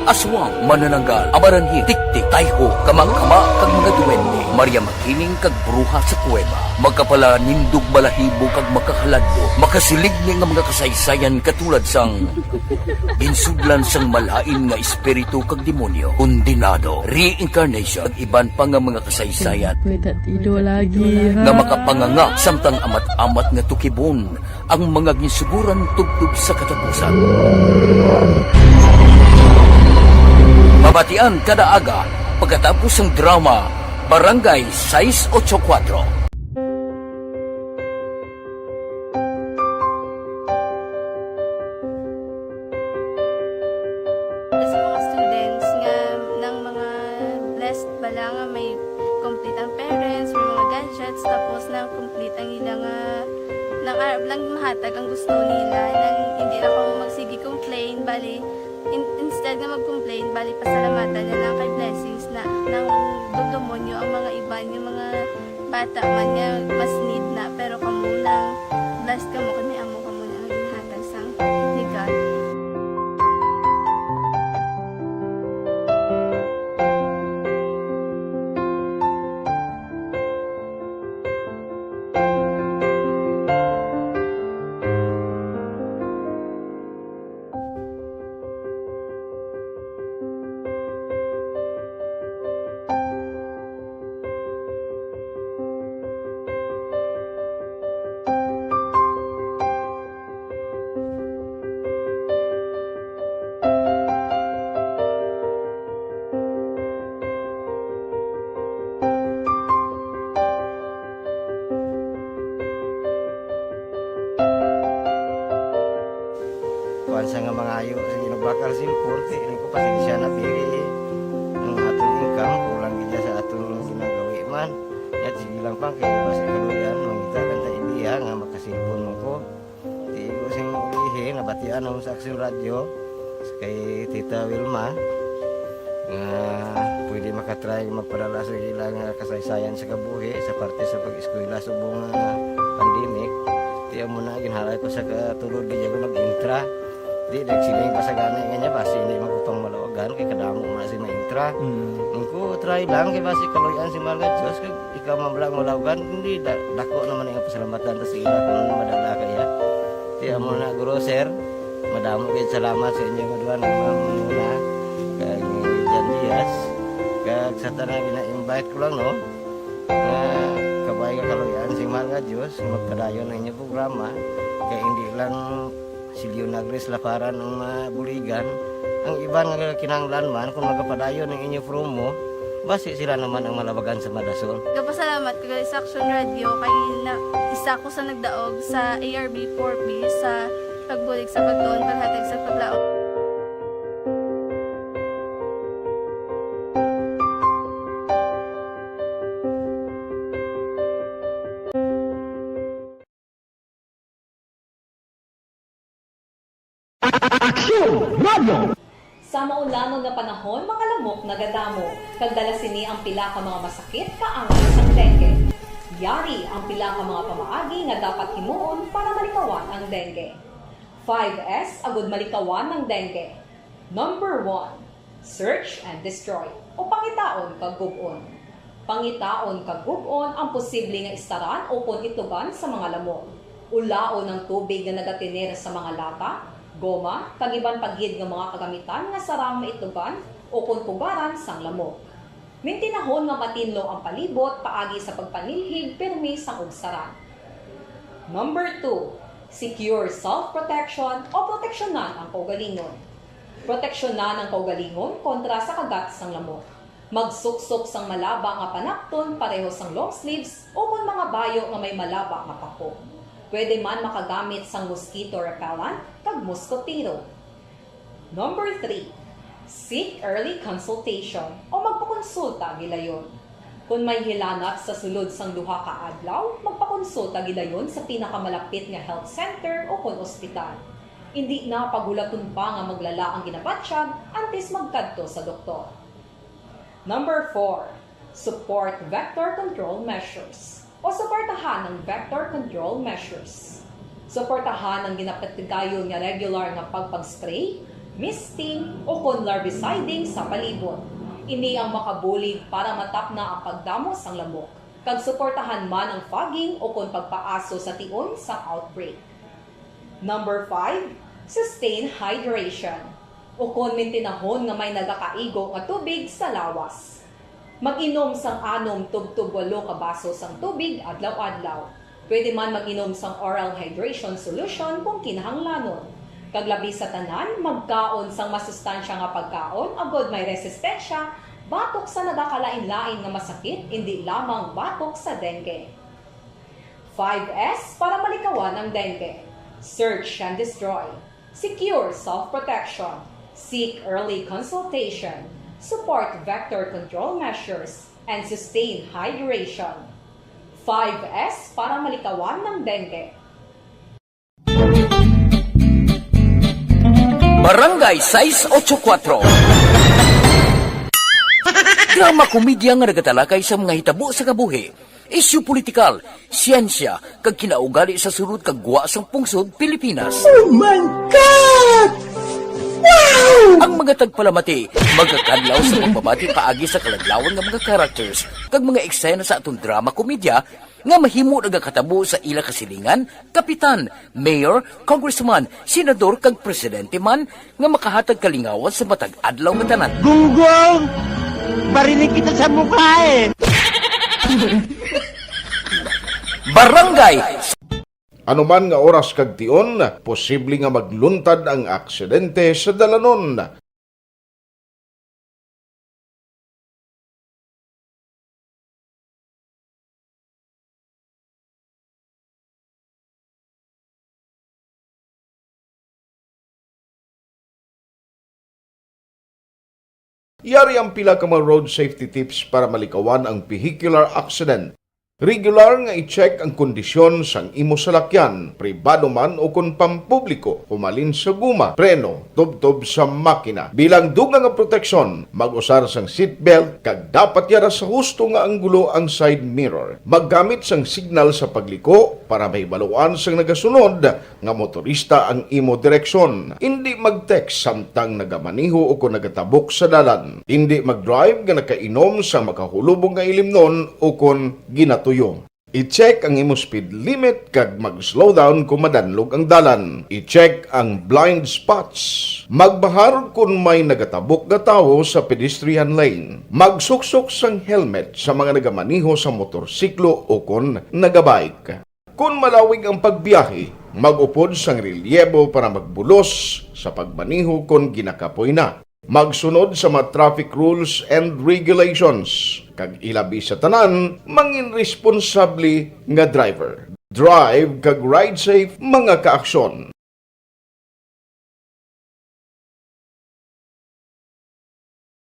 Aswang, manananggal, abaranhit, tiktik, tayho, kamang-kama, kag mga duwende, Maria Makining kag bruha sa kuweba, magkapala nindog balahibo kag makahaladlo, makasilig ni nga mga kasaysayan katulad sang ginsudlan sang malain nga espiritu kag demonyo, kondinado, reincarnation, kag iban pa nga mga kasaysayan nga makapanganga samtang amat-amat nga tukibon ang mga ginsuguran tubtub sa katapusan. Mabatian kada aga pagkatapos ng drama Barangay 684. Sa mga students nga ng mga blessed bala nga may complete ang parents, may mga gadgets, tapos na complete ang ilang nang arab lang mahatag ang gusto nila nang hindi na ako magsigi complain bali instead nga mag-complain, bali pasalamatan na lang kay blessings na nang dudumonyo ang mga iba yung mga bata man nga mas need na pero kamo lang blessed kamo kami amo kamo na ginhatag sang ni God. Sa nga mga ayo sa ginubakal silpon kay ini ko pasensya na pili ang atong income kulang gid sa atong ginagawi man at sige lang pang kay basta kaluyan mangita kan ta ideya nga makasilpon mo ko di ko sing ihi nabatian ang sa Aksyon Radio kay Tita Wilma nga pwede makatry magpadala sa ilang kasaysayan sa kabuhi sa parte sa pag-eskwela subong pandemic tiya mo na ginhalay ko sa katulod di ko nag-intra. Di nagsiling pa sa gana niya basi hindi magupang malawagan kay kadamo man si maintra. Ko try lang kay basi kaloyan si mga Diyos kay ikaw mablang malawagan hindi dako naman ang pasalamatan ta sa ila kung madala kaya. Ti amo na guro sir. Madamo gid salamat sa inyo duha ng mamuna kay Jan Diaz. Kag sa tanang gina-invite ko lang no. Kabay ka kaloyan si mga Diyos magpadayon ng inyong programa kay hindi lang Silyo Nagres laparan ng buligan. Ang iba nga kinanglan man kung magapadayon ng inyo promo, basi sila naman ang malabagan sa Madason. Kapasalamat ko sa Aksyon Radio kay na isa ko sa nagdaog sa ARB 4B sa pagbulig sa pagtuon paghatag sa paglaom. Sa maulamang nga panahon, mga lamok nagadamo, kagdala sini ang pila ka mga masakit kaangay sang dengue. Yari ang pila ka mga pamaagi nga dapat himuon para malikawan ang dengue. 5S agud malikawan ng dengue. Number 1, search and destroy o pangitaon kag gub-on. Pangitaon kag gub-on ang posible nga istaran o itlogan sa mga lamok. Ulaon ng tubig nga nagatiner sa mga lata, goma, kag-iban paggid nga mga kagamitan nga sarang maitlogan o pugaran sang lamok. Mintinahon nga matinlo ang palibot paagi sa pagpanilhig permi sang ugsaran. Number 2, secure self-protection o proteksyonan ang kaugalingon. Proteksyonan ang kaugalingon kontra sa kagat sang lamok. Magsuksok sang malaba nga panakton pareho sang long sleeves o kung mga bayo nga may malaba nga pako. Pwede man makagamit sang mosquito repellent kag mosquitero. Number 3, seek early consultation o magpakonsulta gilayon. Kung may hilanat sa sulod sang duha ka adlaw, magpakonsulta gidayon sa pinakamalapit nga health center o kon ospital. Hindi na pagulaton pa nga maglala ang ginabatsyag antes magkadto sa doktor. Number 4, support vector control measures o suportahan ng vector control measures. Suportahan ang ginapatigayon nga regular nga pagpag-spray, misting o kon larviciding sa palibot. Ini ang makabulig para matap na ang pagdamos sang lamok. Kag suportahan man ang fogging o kon pagpaaso sa tion sa outbreak. Number 5, sustain hydration o kon mintinahon nga may nagakaigo nga tubig sa lawas. Mag-inom sang 6 tub 8 ka baso sang tubig adlaw-adlaw. Pwede man mag-inom sang oral hydration solution kung kinahanglanon. Kaglabi sa tanan, magkaon sang masustansya nga pagkaon, agod may resistensya, batok sa nagakalain-lain nga masakit, hindi lamang batok sa dengue. 5S para malikawan ang dengue. Search and destroy. Secure self-protection. Seek early consultation. Support vector control measures. And sustain hydration. 5S para malikawan ng dengue. Barangay 684. Drama komedya nga nagatalakay sa mga hitabo sa kabuhi, isyu politikal, siyensya, kag kinaugali sa sulod kag guwa sang pungsod Pilipinas. Oh my God! Wow! Ang mga tagpalamati, magkakadlaw sa pagbabati paagi sa kalaglawan ng mga characters kag mga eksena sa atong drama komedya nga mahimo nagakatabo sa ila kasilingan, kapitan, mayor, congressman, senador kag presidente man nga makahatag kalingawan sa matag adlaw nga tanan. Gunggong! Barinig kita sa mukha eh! Barangay! Ano man nga oras kag tion, posible nga magluntad ang aksidente sa dalanon. Yari ang pila ka mga road safety tips para malikawan ang vehicular accident. Regular nga i-check ang kondisyon sang imo salakyan, pribado man o kung pampubliko, humalin sa guma, preno, tubtob sa makina. Bilang dugang nga proteksyon, mag-usar sang seatbelt, kag dapat yara sa husto nga anggulo ang side mirror. Maggamit sang signal sa pagliko para mahibaluan sang nagasunod nga motorista ang imo direksyon. Hindi mag-text samtang nagamaniho o kung nagatabok sa dalan. Hindi mag-drive nga nakainom sa makahulubong nga ilimnon o kung ginato. I-check ang imo speed limit kag mag-slow down kung madanlog ang dalan. I-check ang blind spots. Magbahar kung may nagatabok na tao sa pedestrian lane. Magsuksok sang helmet sa mga nagamaniho sa motorsiklo o kung nagabike. Kung malawig ang pagbiyahe, mag-upod sang relyebo para magbulos sa pagmaniho kung ginakapoy na. Magsunod sa mga traffic rules and regulations. Kag ilabi sa tanan, mangin responsable nga driver. Drive kag ride safe mga kaaksyon.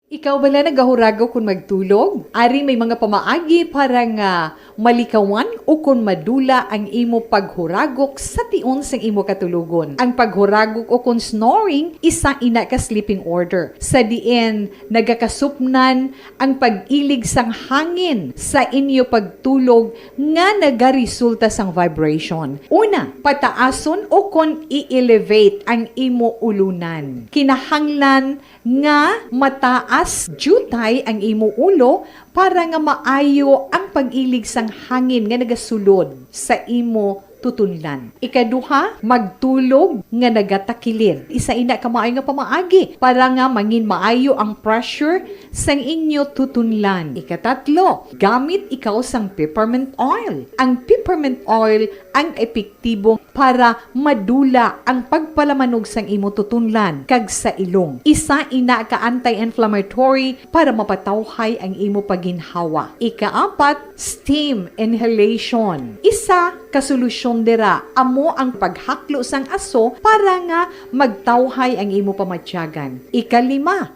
Ikaw bala nagahuragaw kung magtulog? Ari may mga pamaagi para nga malikawan o kung madula ang imo paghuragok sa tion sang imo katulugon. Ang paghuragok o kung snoring, isa ina ka sleeping order. Sa diin, nagakasupnan ang pag-ilig sang hangin sa inyo pagtulog nga nagaresulta sang vibration. Una, pataason o kung i-elevate ang imo ulunan. Kinahanglan nga mataas jutay ang imo ulo para nga maayo ang pag-ilig sang hangin nga nagasulod sa imo tutunlan. Ikaduha, magtulog nga nagatakilid. Isa ina ka maayo nga pamaagi para nga mangin maayo ang pressure sang inyo tutunlan. Ikatatlo, gamit ikaw sang peppermint oil. Ang peppermint oil ang epektibo para madula ang pagpalamanog sang imo tutunlan kag sa ilong. Isa ina ka anti-inflammatory para mapatawhay ang imo paginhawa. Ikaapat, steam inhalation. Isa ka solusyon dira amo ang paghaklo sang aso para nga magtawhay ang imo pamatyagan. Ikalima,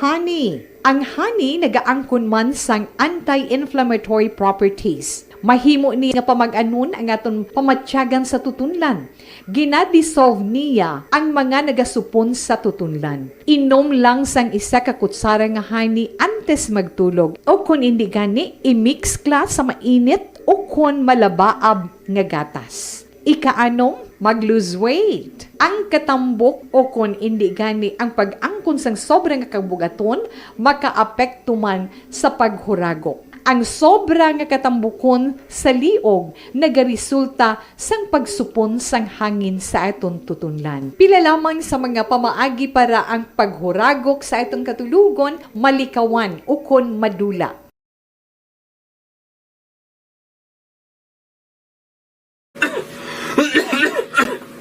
honey. Ang honey nagaangkon man sang anti-inflammatory properties. Mahimo ni nga pamag-anon ang aton pamatyagan sa tutunlan. Ginadissolve niya ang mga nagasupon sa tutunlan. Inom lang sang isa ka kutsara nga honey antes magtulog. O kung hindi gani, i-mix class sa mainit o kung malabaab nga gatas. Ika-anong, mag-lose weight. Ang katambok o kung hindi gani ang pag-angkon sang sobrang kabugaton, makaapekto man sa paghuragok. Ang sobra nga katambukon sa liog nagaresulta sang pagsupon sang hangin sa aton tutunlan. Pila lamang sa mga pamaagi para ang paghuragok sa aton katulugon malikawan o kon madula.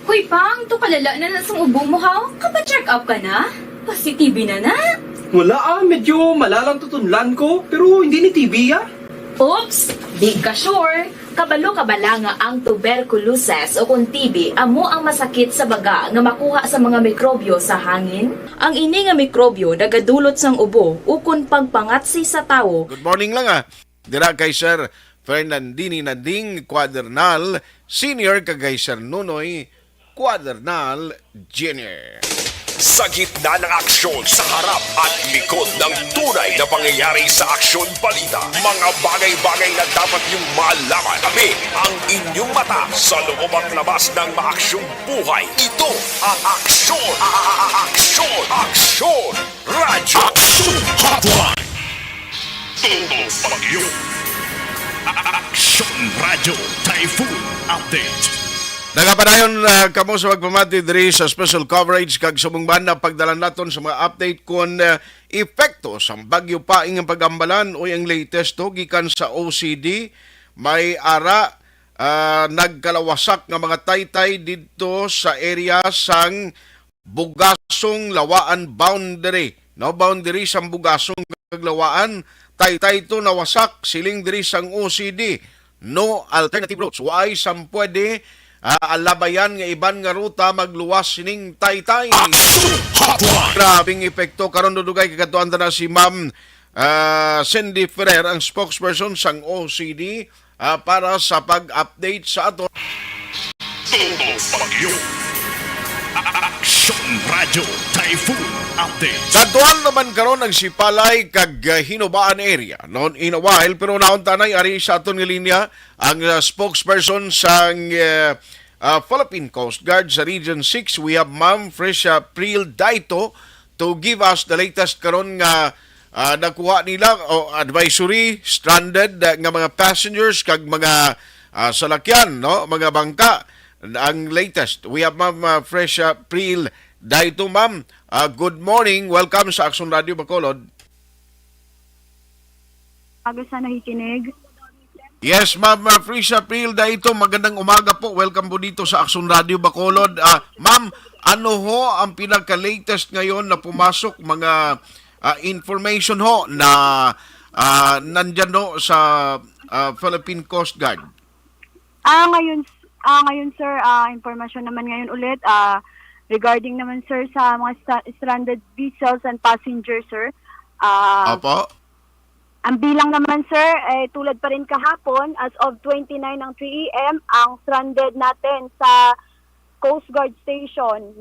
Hoy Pang, to kalala na sa ubo mo ha? Kapa-check up ka na? Positive na. Wala medyo malalang tutunlan ko, pero hindi ni TB Oops, di ka sure. Kabalo-kabala nga ang tuberculosis o kung TB amo ang masakit sa baga nga makuha sa mga mikrobyo sa hangin. Ang ini nga mikrobyo nagadulot sang ubo o kung pagpangatsi sa tao. Good morning lang Dira kay Sir Fernandini Nading Quadernal, Senior kagay Sir Nunoy Quadernal Jr. Sa gitna ng aksyon, sa harap at likod ng tunay na pangyayari sa Aksyon Balita, mga bagay-bagay na dapat niyong malaman. Kami ang inyong mata sa loob at labas ng maaksyong buhay. Ito ang Aksyon! Aksyon! Aksyon! Radyo! Aksyon Hotline! Tumbong Bagyo! Aksyon Radyo Typhoon Update! Nagapadayon kamo sa pagpamati diri sa special coverage kag sumungban na pagdala naton sa mga update kon epekto sa bagyo paing ang pagambalan o ang latest to gikan sa OCD. May ara nagkalawasak nga mga taytay dito sa area sang Bugasong Lawaan boundary. No, boundary sang Bugasong kag Lawaan, taytay to nawasak siling diri sang OCD. No alternative routes. Why sam pwede alabayan nga iban nga ruta magluwas sining taytay. Grabing epekto karon dudugay kagatuan na si Ma'am Cindy Ferrer, ang spokesperson sang OCD para sa pag-update sa ato. Aksyon Radio Typhoon Update. Katuan naman karon ang sipalay kag Hinobaan area. Noon in a while, pero naon tanay ari sa aton nga linya ang spokesperson sang Philippine Coast Guard sa Region 6. We have Ma'am Fresha Pril Daito to give us the latest karon nga nakuha nila advisory stranded nga mga passengers kag mga salakyan, no, mga bangka. Ang latest, we have Ma'am Fresha Pril Daito. Ma'am, good morning. Welcome sa Aksyon Radio Bacolod. Aga sa nakikinig. Yes, Ma'am Fresha Pril Daito. Magandang umaga po. Welcome po dito sa Aksyon Radio Bacolod. Ma'am, ano ho ang pinaka-latest ngayon na pumasok mga information ho na nandyan ho sa Philippine Coast Guard? Ngayon sir, information naman ngayon ulit regarding naman sir sa mga stranded vessels and passengers sir. Opo. Ang bilang naman sir tulad pa rin kahapon, as of 29 ng 3 AM ang stranded natin sa Coast Guard Station,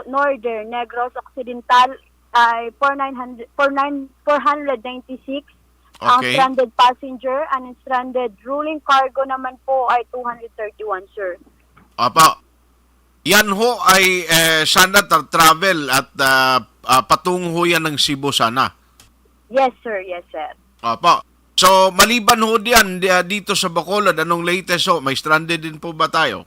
Northern, Negros Occidental ay 496. Okay. Ang stranded passenger and stranded ruling cargo naman po ay 231, sir. Apa. Yan ho ay sana travel at patungo yan ng Cebu sana. Yes, sir. Yes, sir. Apa. So, maliban ho diyan dito sa Bacolod, anong latest ho? May stranded din po ba tayo?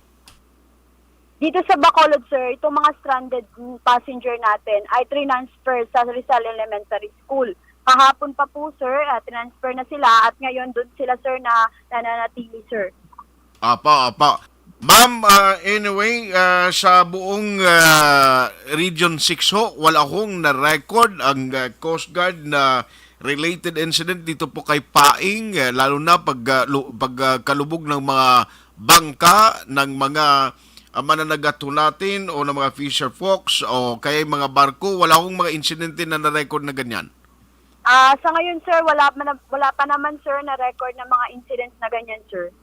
Dito sa Bacolod, sir, itong mga stranded passenger natin ay transfer sa Rizal Elementary School. Kahapon pa po, sir, transfer na sila at ngayon doon sila, sir, na nananatili, sir. Apa. Ma'am, anyway, sa buong Region 6 ho, wala hong na-record ang Coast Guard na related incident dito po kay Paing, lalo na pagkalubog ng mga bangka ng mga mananagato natin o ng mga fisher folks o kaya mga barko. Wala hong mga insidente na na-record na ganyan. Sa ngayon, sir, wala pa naman, sir, na record ng mga incidents na ganyan, sir.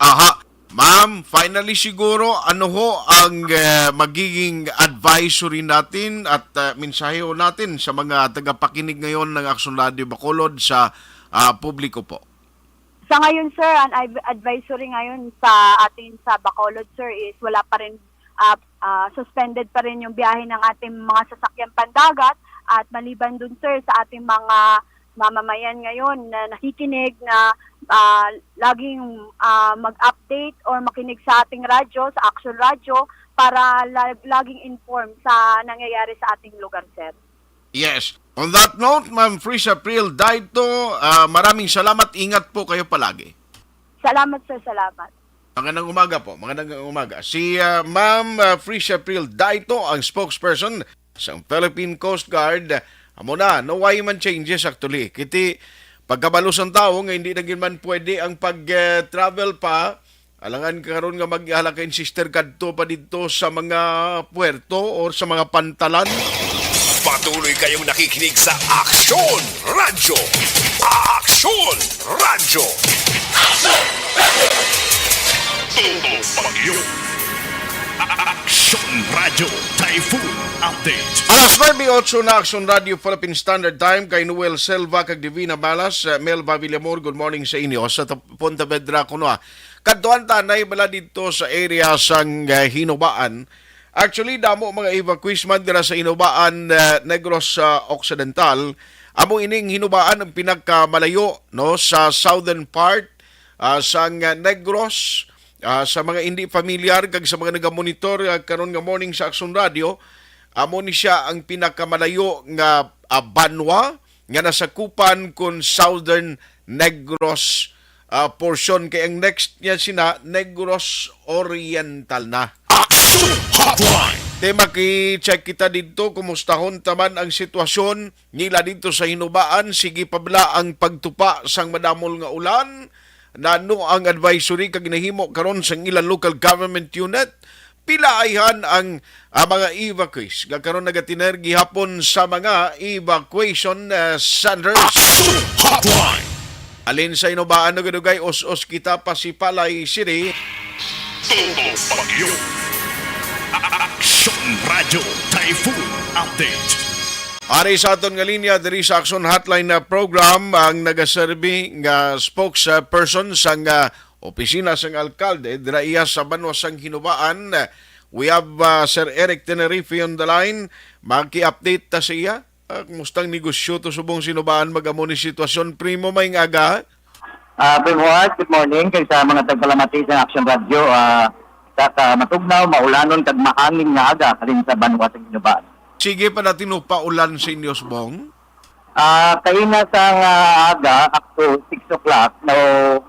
Aha. Ma'am, finally siguro, ano ho ang magiging advisory natin at mensahe ho natin sa mga tagapakinig ngayon ng Aksyon Radio Bacolod sa publiko po? Sa ngayon, sir, ang advisory ngayon sa atin sa Bacolod, sir, is wala pa rin, suspended pa rin yung biyahe ng ating mga sasakyan pandagat at maliban dun, sir, sa ating mga mamamayan ngayon na nakikinig na laging mag-update or makinig sa ating radyo, sa Action Radio, para laging informed sa nangyayari sa ating lugar, sir. Yes. On that note, Ma'am Fresh April Daito, maraming salamat. Ingat po kayo palagi. Salamat, sir. Salamat. Magandang umaga po. Magandang umaga. Si Ma'am Fresh April Daito, ang spokesperson sa Philippine Coast Guard. Amo na, no why man changes actually. Kiti, pagkabalos ang tao, nga hindi naging man pwede ang pag-travel pa, alangan karon nga mag-halakain sister kadto pa dito sa mga puerto o sa mga pantalan. Patuloy kayong nakikinig sa Aksyon Radyo. Aksyon Radyo. Todo Bagyo. Aksyon Radyo Typhoon Update. Alas 9:08 na Aksyon Radio Philippine Standard Time kay Noel Selva kag Divina Malas. Melva Villamor, good morning sa inyo. Sa Ponta Vedra kuno. Kadtuan tanay bala dito sa area sang Hinubaan. Actually, damo mga evacuees man dira sa Hinubaan, Negros Occidental. Amo ining Hinubaan ang pinagkamalayo no sa southern part sang Negros. Sa mga hindi familiar kag sa mga nagamonitor karon nga morning sa Aksyon Radio, amo ni siya ang pinakamalayo nga banwa nga nasakupan kon southern Negros portion kay ang next niya sina Negros Oriental na. Action Hotline. Tema ki-check kita dito kumustahon taman ang sitwasyon nila dito sa Hinubaan. Sige pabla ang pagtupa sang madamol nga ulan. Nano ang advisory kag ginahimo karon sa ilang local government unit. Pilaihan ang mga evacuees. Karon nagatiner gihapon sa mga evacuation centers. Hotline. Alin sa Hinubaan nagadugay os kita pa si Palay City. Todo Bagyo. Aksyon Radio Typhoon Update. Ari sa aton nga linya diri sa Action Hotline na program ang nagaserbi nga spokesperson sang opisina sang alkalde dira iya sa banwa sang Hinubaan. We have Sir Eric Tenerife on the line. Maki-update ta siya. Kumustang negosyo to subong Hinubaan magamo ni sitwasyon primo may aga. Good morning kay sa mga tagpalamati sa Action Radio. Sa matugnaw maulanon kag mahangin nga aga kaling sa banwa sang Hinubaan. Sige pa natin upaulan sa inyo, Bong? Kayo na sa aga, up to 6 o'clock,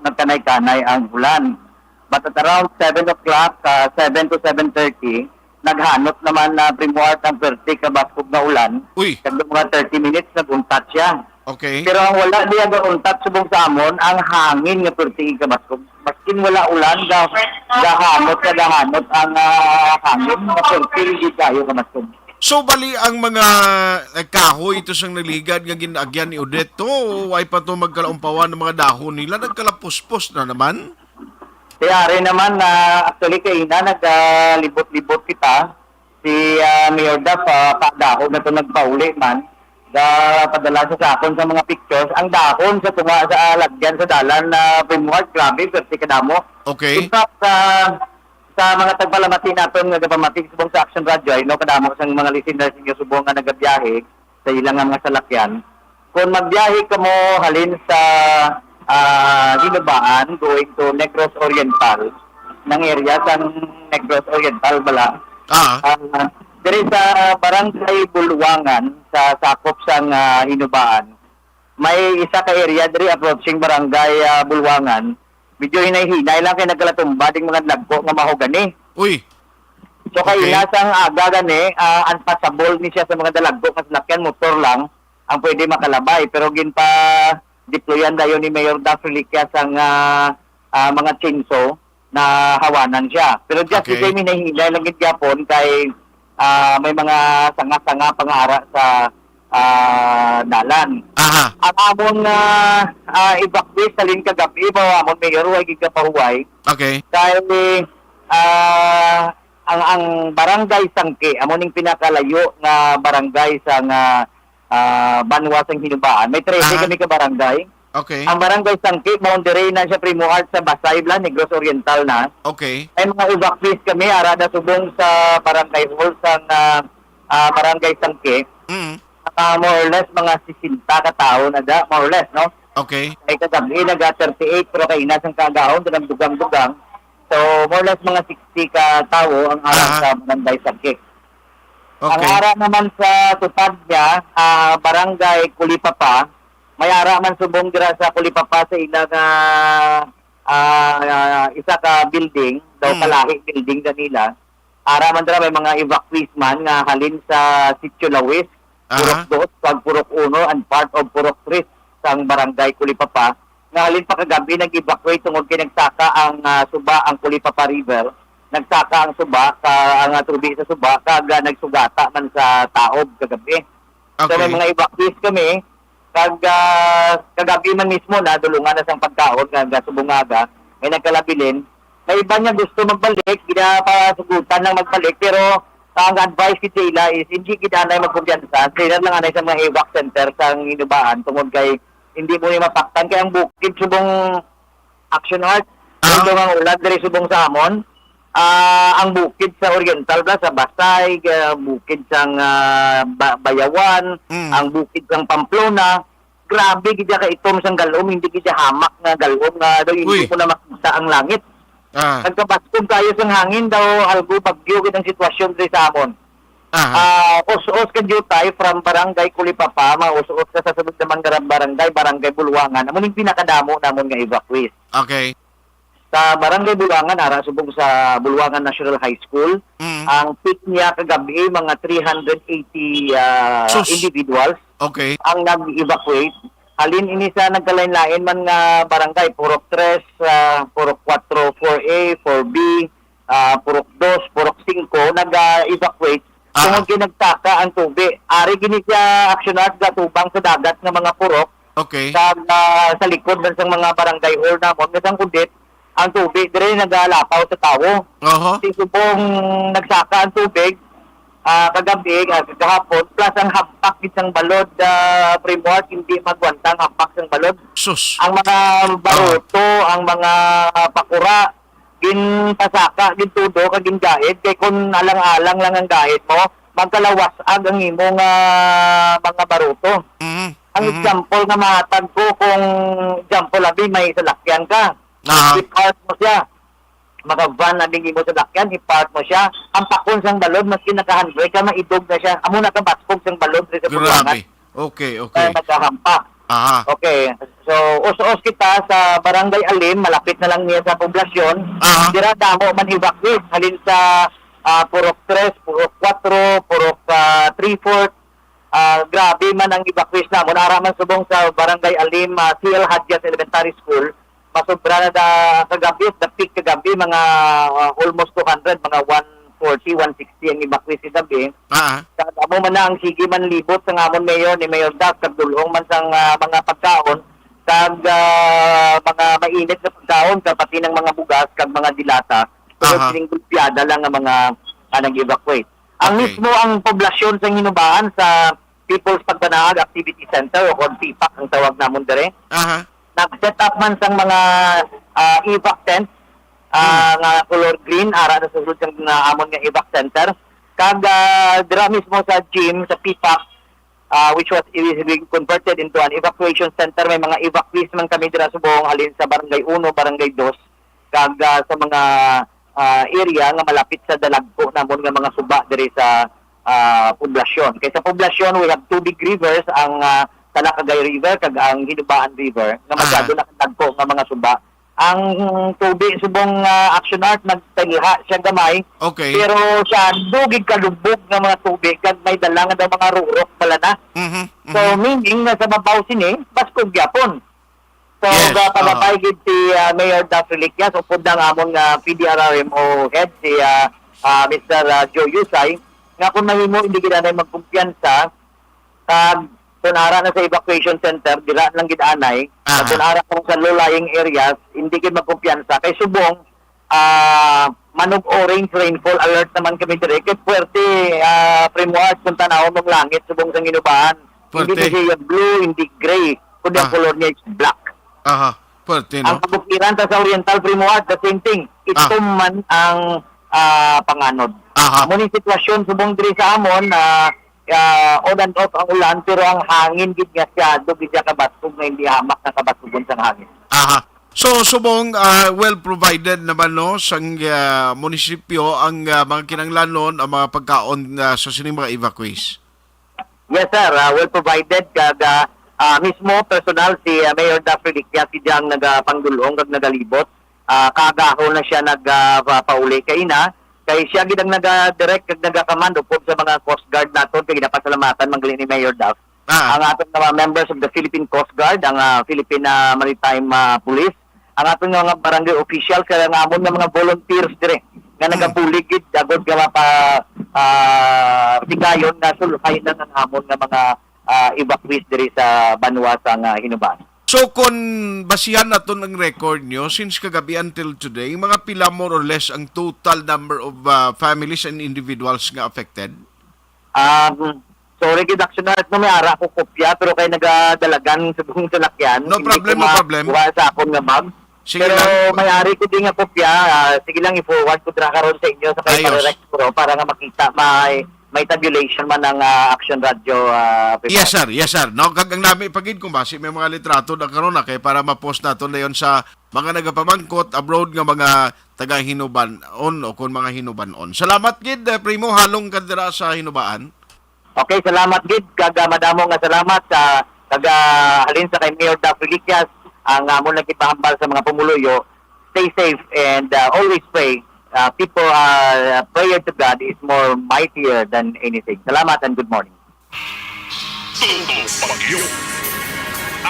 nagkanay-kanay ang ulan. But at around 7 o'clock, 7 to 7:30, naghanot naman na primuart ang 30 kabaskog na ulan. Uy! Kaya mga 30 minutes, naguntat siya. Okay. Pero ang wala diya gauntat subong sa amon, ang hangin nga 30 kabaskog. Maskin wala ulan, gahanot ang hangin na 30 di kayo kabaskog. So bali ang mga kahoy ito sang naligad nga ginagyan ni Odette ay pa to magkalaumpawan ng mga dahon nila nagkalapuspos na naman. Kaya rin naman actually kay ina naglibot-libot kita si Mayor Daf kadahon na to nagpauli man padala sa akon sa mga pictures ang dahon sa tunga sa lagyan sa dalan na Primward grabe pero kadamo. Okay. In fact sa mga tagpalamati natin nga gapamati subong sa Action Radio ay kadamo sa mga listeners ninyo subong nga nagabiyahe sa ilang mga salakyan. Kung magbiyahe ka mo halin sa Hinubaan going to Negros Oriental ng area sa Negros Oriental bala. Diri sa Barangay Bulwangan sa sakop sang Hinubaan. May isa ka area diri approaching Barangay Bulwangan medyo hinay-hinay lang kay nagkalatumba ding mga nagko nga mahogani. Uy. So kay nasang aga gani, unpassable ni siya sa mga dalagko kasi lakyan motor lang ang pwede makalabay, pero ginpa deployan dayon ni Mayor Daffy Liquias ang mga chainsaw na hawanan siya. Pero just okay. Kay minahilay lang gid gyapon kay may mga sanga-sanga pangara sa dalan. Ang amon evacuate salin kagabi ba amon Mayor way gid kapahuway. Okay. Kay ang barangay Sangke amo ning pinakalayo nga barangay sa Banwa sang Hinubaan. May 13 kami ka barangay. Okay. Ang barangay Sangke boundary na siya Primuart sa Basay Blan, Negros Oriental na. Okay. Ay mga evacuees kami arada subong sa barangay hall sa barangay Sangke. More or less mga 60 ka tawo na da, more or less, no? Okay. Ay kagabi naga 38 pero kay inas ang kagahon dunang dugang-dugang. So, more or less mga 60 ka tawo ang arang sa barangay Sangke. Okay. Ang ara naman sa tutad niya, barangay Kulipapa, may ara man subong dira sa Kulipapa sa ilang isa ka building, daw kalahi building kanila. Ara man dira may mga evacuees man nga halin sa Sitio Lawis, Purok 2, Purok 1, and part of Purok 3 sa barangay Kulipapa. Nga halin pa kagabi nag-evacuate tungod kay nagsaka ang suba ang Kulipapa River. Nagsaka ang suba, ang tubig sa suba, kaga nagsugata man sa taob kagabi. Okay. So may mga evacuees kami, kagabi man mismo na, dulungan na sang pagkaon, kaga subungaga, may nagkalabilin. May iba niya gusto magbalik, ginapasugutan ng magbalik, pero ang advice ko sila is, hindi gidanay magkumpiyansa, sila lang anay sa mga evac center sa Hinubaan, tungod kay hindi mo yung mapaktan, kaya ang bukid subong action art, ito ang ulan, dari subong sa Amon, ang bukid sa Oriental sa Basay, bukid sa Bayawan, ang bukid sa Pamplona, grabe gidya ka itom sang galom, hindi gidya hamak nga galom nga daw hindi ko na makita ang langit. Nagkabaskog kayo sang hangin daw algo bagyo gid ang sitwasyon diri sa amon. Us-us ka jutay from barangay Kulipapa, us-us ka sa sunod naman barangay Bulwangan. Amo ning pinakadamo namon nga evacuees. Okay. Sa barangay Bulwangan, ara subong sa Bulwangan National High School, ang peak niya kagabi mga 380 individuals. Okay. Ang nag-evacuate. Halin ini sa nagkalain-lain man nga barangay, Purok 3, Purok 4, 4A, 4B, Purok 2, Purok 5, nag-evacuate. Tungod kinagtaka ang tubig. Ari gini siya aksyonar gatubang sa dagat ng mga purok. Okay. Sa likod man sang mga barangay hall namon, ngasang kundit, ang tubig dire nagalapaw sa tawo. Subong nagsaka ang tubig, kagabi, kahapon, plus ang hampak isang balod, Primuart, hindi magwantang hampak isang balod. Sus. Ang mga baruto, ang mga pakura, ginpasaka, gintudo, kaginggaid, kay kung alang-alang lang ang gahit mo, magkalawasag ang imong mga baruto. Ang example na mahatag ko, kung example labi, may salakyan ka, i-park mo siya. Maka-van na dingi mo sa lakyan, i-park mo siya. Ang pakon sang balod, maski naka-handbrake ka, maidog na siya. Amo nakabaskog sang balod sa Bulwangan. Okay. Kaya nagkahampak. Okay. So, us-us kita sa Barangay Alim, malapit na lang niya sa poblasyon. Dira damo man evacuate. Halin sa Purok 3, Purok 4, Purok 3-4. Grabe man ang evacuate na. Muna man subong sa Barangay Alim, CL Hadjas Elementary School. Masobra na kagabi, the peak kagabi, mga almost 200, mga 140, 160 ang evacuees si gabi. Amo man na ang sige man libot sa ngamon mayor ni Mayor Daff, kagdulong man sang mga pagkaon, kag mga mainit na pagkaon, pati ng mga bugas, kag mga dilata. Pero siningkulpiada lang ang mga nag-evacuate. Ang mismo ang poblasyon sa Hinubaan sa People's Pagbanahag Activity Center, o PIPAC ang tawag namon dire. Nag-set up man sang mga evac tents nga color green ara na sulod sang amon nga evac center. Kag dira mismo sa gym sa PIPAC, which was being converted into an evacuation center, may mga evacuees man kami dira subong halin sa barangay 1, barangay 2, kag sa mga area nga malapit sa dalagpo namon nga mga suba diri sa poblasyon. Kay sa poblasyon we have two big rivers, ang Talakagay River kag ang Hinubaan River nga masyado nakatagpo nga mga suba ang tubig subong action art nagtalha siya gamay. Okay. Pero siya dugig kalubog nga mga tubig kag may dala nga daw mga rurok pala na. So meaning na sa babaw sini baskog gyapon. So pagapay gid si Mayor Daffy Liquias upod ng among PDRRMO head si Mr. Joe Yusay nga kung mahimo hindi gid na magkumpiyansa kag tunara na sa evacuation center dira lang gid anay tunara ko sa low-lying areas hindi gid magkumpiyansa kay subong manog orange rainfall alert naman kami dire kay puwerte framework kung tanawon ng langit subong sa Ginubahan hindi siya blue hindi gray kundi ang color niya is black. Puwerte, Ang kabukiran sa Oriental Framework, the same thing. Ito man ang panganod. Muna sitwasyon, subong diri sa amon, on and off ang ulan, pero ang hangin, gid nga siya, gid siya kabatsog na hindi hamak na kabatsogon sa hangin. So, subong well provided naman no sang munisipyo ang mga kinanglanon ang mga pagkaon sa sining mga evacuees. Yes sir, well provided kag mismo personal si Mayor Daffy Liquias si Diang nagapangdulong kag nagalibot. Kagahon na siya nagpauli kay ina kay siya gid ang naga-direct kag nagakamando po sa mga Coast Guard naton kay ginapasalamatan manggali ni Mayor Daff. Ang aton mga members of the Philippine Coast Guard, ang Philippine Maritime Police, ang aton mga barangay officials kaya nga amon nga mga volunteers dire nga nagapuligid agod nga tigayon na sulfay na ng amon nga mga evacuees diri sa Banwa sa Hinubahan. So kung basihan naton ang record nyo since kagabi until today, mga pila more or less ang total number of families and individuals nga affected? Sorry gid aksyonar no may ara ko kopya pero kay nagadalagan sa buong salakyan. No problem, no problem. Sa akon nga bag. Sige pero lang. may ari ko din nga kopya, sige lang i-forward ko dira karon sa inyo sa kay para nga makita may tabulation man ng Action Radio. Yes sir. No, kag ang nami pagid kung basi may mga litrato na karon na kay para ma-post naton dayon sa mga nagapamangkot abroad nga mga taga Hinuban-on o kun mga Hinuban-on. Salamat gid primo halong kadira sa Hinubaan. Okay, salamat gid kag madamo nga salamat sa halin sa kay Mayor Daffy Liquias ang amon nagipahambal sa mga pumuluyo. Stay safe and always pray. People prayer to God is more mightier than anything. Salamat and good morning.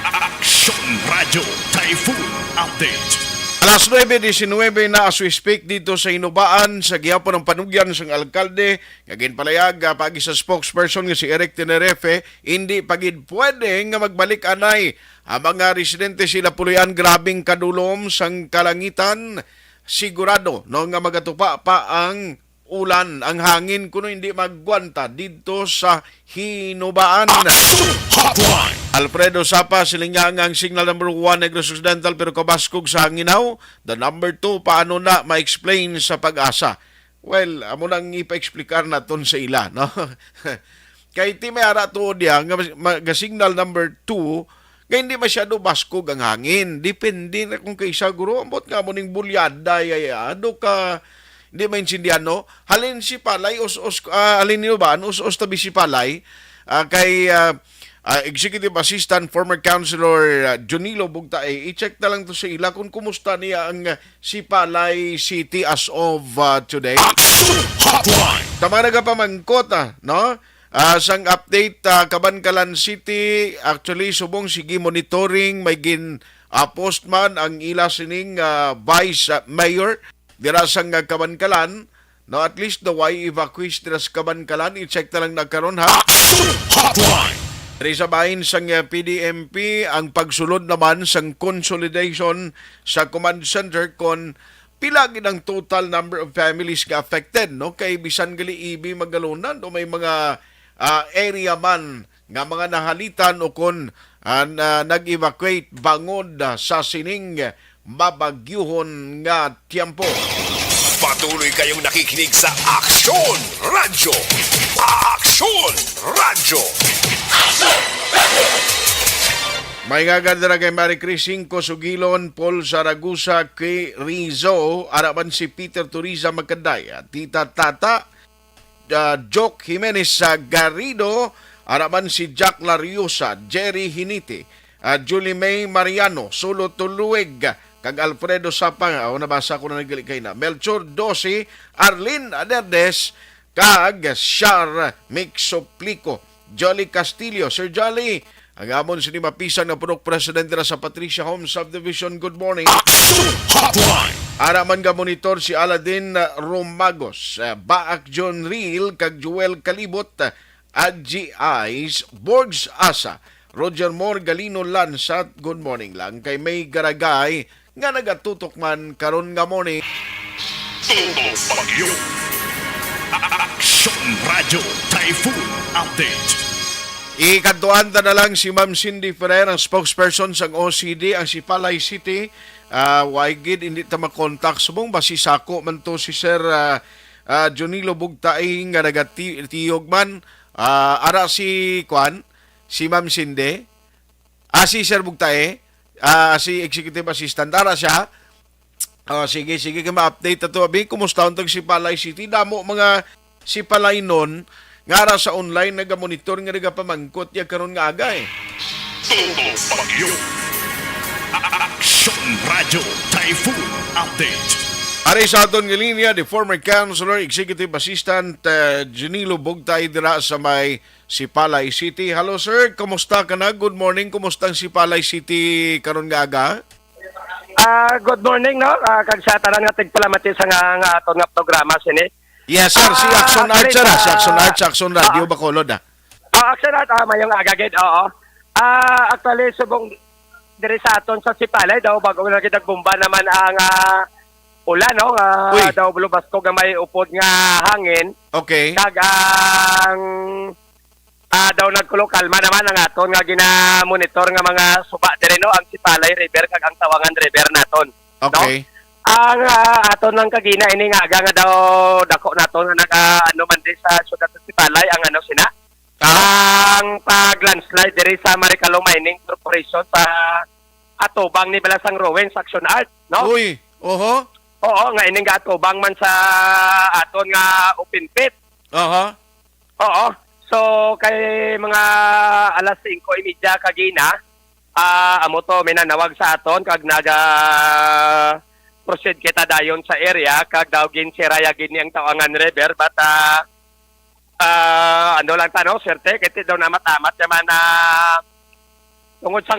Action Radio Typhoon Update. Alas 9:19 na as we speak dito sa Hinubaan sa gihapon ng panugyan sang alkalde nga ginpalayag pagi sa spokesperson nga si Eric Tenerefe hindi pagid pwede nga magbalik anay ang mga residente sila puloyan grabing kadulom sang kalangitan sigurado no nga magatupa pa ang ulan ang hangin kuno hindi magwanta dito sa Hinubaan. Alfredo Sapa silingang ang signal number 1 Negros Occidental pero kabaskog sa hanginaw. The number 2 paano na ma-explain sa Pag-asa? Well, amo nang ipa-explicar naton sa ila, no? Kay ti may ara tuod ya nga signal number 2 nga hindi masyado baskog ang hangin. Depende na kung kaysa guro ambot nga mo ning bulyada yayado ka hindi maintindihan no. Halin si Palay halin niyo ba us tabi si Palay kay Executive Assistant, former Councilor Junilo Bugtae, i-check na lang to sa ila kung kumusta niya ang Sipalay City as of today. Tama na ka pamangkot, no? Sang update, Cabancalan City, actually, subong sige monitoring, may postman ang ila sining Vice Mayor, dira sang Cabancalan, no? At least the way evacuees dira sa Cabancalan, i-check na lang nagkaroon, ha? Risabahin sang PDMP ang pagsulod naman sang consolidation sa command center kon pila gid ang total number of families nga affected no kay bisan gali ibi magalunan o may mga area man nga mga nahalitan o kon nag-evacuate bangod sa sining mabagyuhon nga tiempo. Patuloy kayong nakikinig sa Action Radio. Action Radio. May gagadara kay Marie Cris 5 Sugilon, Paul Saragusa, kay Rizzo, araman si Peter Turiza Magkanday, Tita Tata, Joke Jimenez Garrido, araman si Jack Lariosa, Jerry Hiniti, Julie May Mariano, Solo Tuluig, kag Alfredo Sapang, nabasa ko na nagali kay na. Melchor Dosi, Arlene Aderdes, kag Shar Mixoplico, Jolly Castillo. Sir Jolly, ang amon si mapisan nga punok presidente na sa Patricia Home Subdivision. Good morning. Hotline. Araman ga monitor si Aladin Romagos, Baak John Real, kag Joel Kalibot, Adji Eyes, Borgs Asa, Roger Moore Galino Lansat. Good morning lang kay May Garagay nga nagatutok man karon nga morning. Tutok Bagyo. Action Radio Typhoon Update. Ikantuan na lang si Ma'am Cindy Ferrer, ang spokesperson sa OCD, ang si Palay City. Waigid, hindi ta makontak. Subong basi sako man to si Sir Jonilo Bugtaing nga nagatiyog man. Ara si Kwan, si Ma'am Cindy. Si Sir Bugtae, si Executive Assistant. Ara siya. Sige, ma-update na to. Abi, kumusta untag si Palay City? Damo mga si Palay nun, nga ra sa online naga-monitor nga nagapamangkot ya karon nga aga eh. Tutok Bagyo. Action Radio Typhoon Update. Ari sa aton nga linya, the former Councilor, Executive Assistant Janilo Bugtay dira sa may Sipalay City. Hello sir, kumusta ka na? Good morning, kumusta ang Sipalay City karon nga aga? Good morning, no? Kag sa tanan nga tigpalamati sa nga aton nga programa sini. Yes sir, si Action Arts sir, si Action Arts, Action Radio Bacolod Action Arts, mayong agagid, oo. Actually, subong diri sa aton sa Sipalay daw bago na nagbumba naman ang ulan, no? Daw lubasko nga may upod nga hangin. Okay. Kag ang daw nagkulokalma naman ang aton nga gina-monitor nga mga suba diri, no? Ang Sipalay River kag ang Tawangan River naton. Okay. No? Ang aton lang kagina ini nga aga nga daw dako naton nga ano man di sa syudad sa Sipalay ang ano sina. Ang pag-landslide diri sa Maricalo Mining Corporation sa atubang ni Balasang Rowen sa Action Art, no? Uy, oho. Oo, nga ini nga atubang man sa aton nga open pit. Aha. Oo. So kay mga alas 5:30 kagina, amo to minanawag sa aton kag naga proceed kita dayon sa area kag daw ginsiraya gini ang Tawangan River but ano lang tanong swerte kiti daw na matamat naman na tungod sang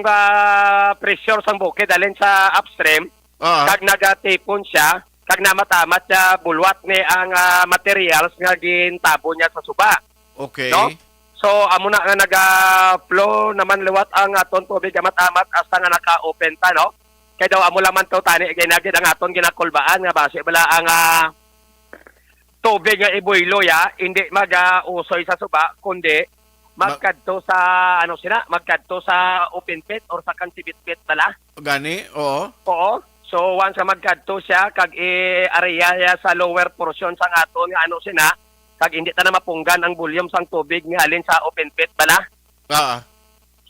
pressure sang bukid dalin sa upstream kag nagatipon siya kag namatamat siya bulwat ni ang materials nga gintabo niya sa suba. Okay. No? So amo na nga naga-flow naman liwat ang aton tubig matamat hasta nga naka-open ta, no? Kaya daw amo laman to tani ginagid ang aton ginakulbaan nga base bala ang tubig nga iboylo ya hindi mag-usoy sa suba kundi magkadto sa ano sina magkadto sa open pit or sa kansibit pit bala. Gani? Oo. Oo. So once magkadto siya kag area sa lower portion sa aton nga ano sina kag hindi ta na mapunggan ang volume sang tubig nga alin sa open pit bala.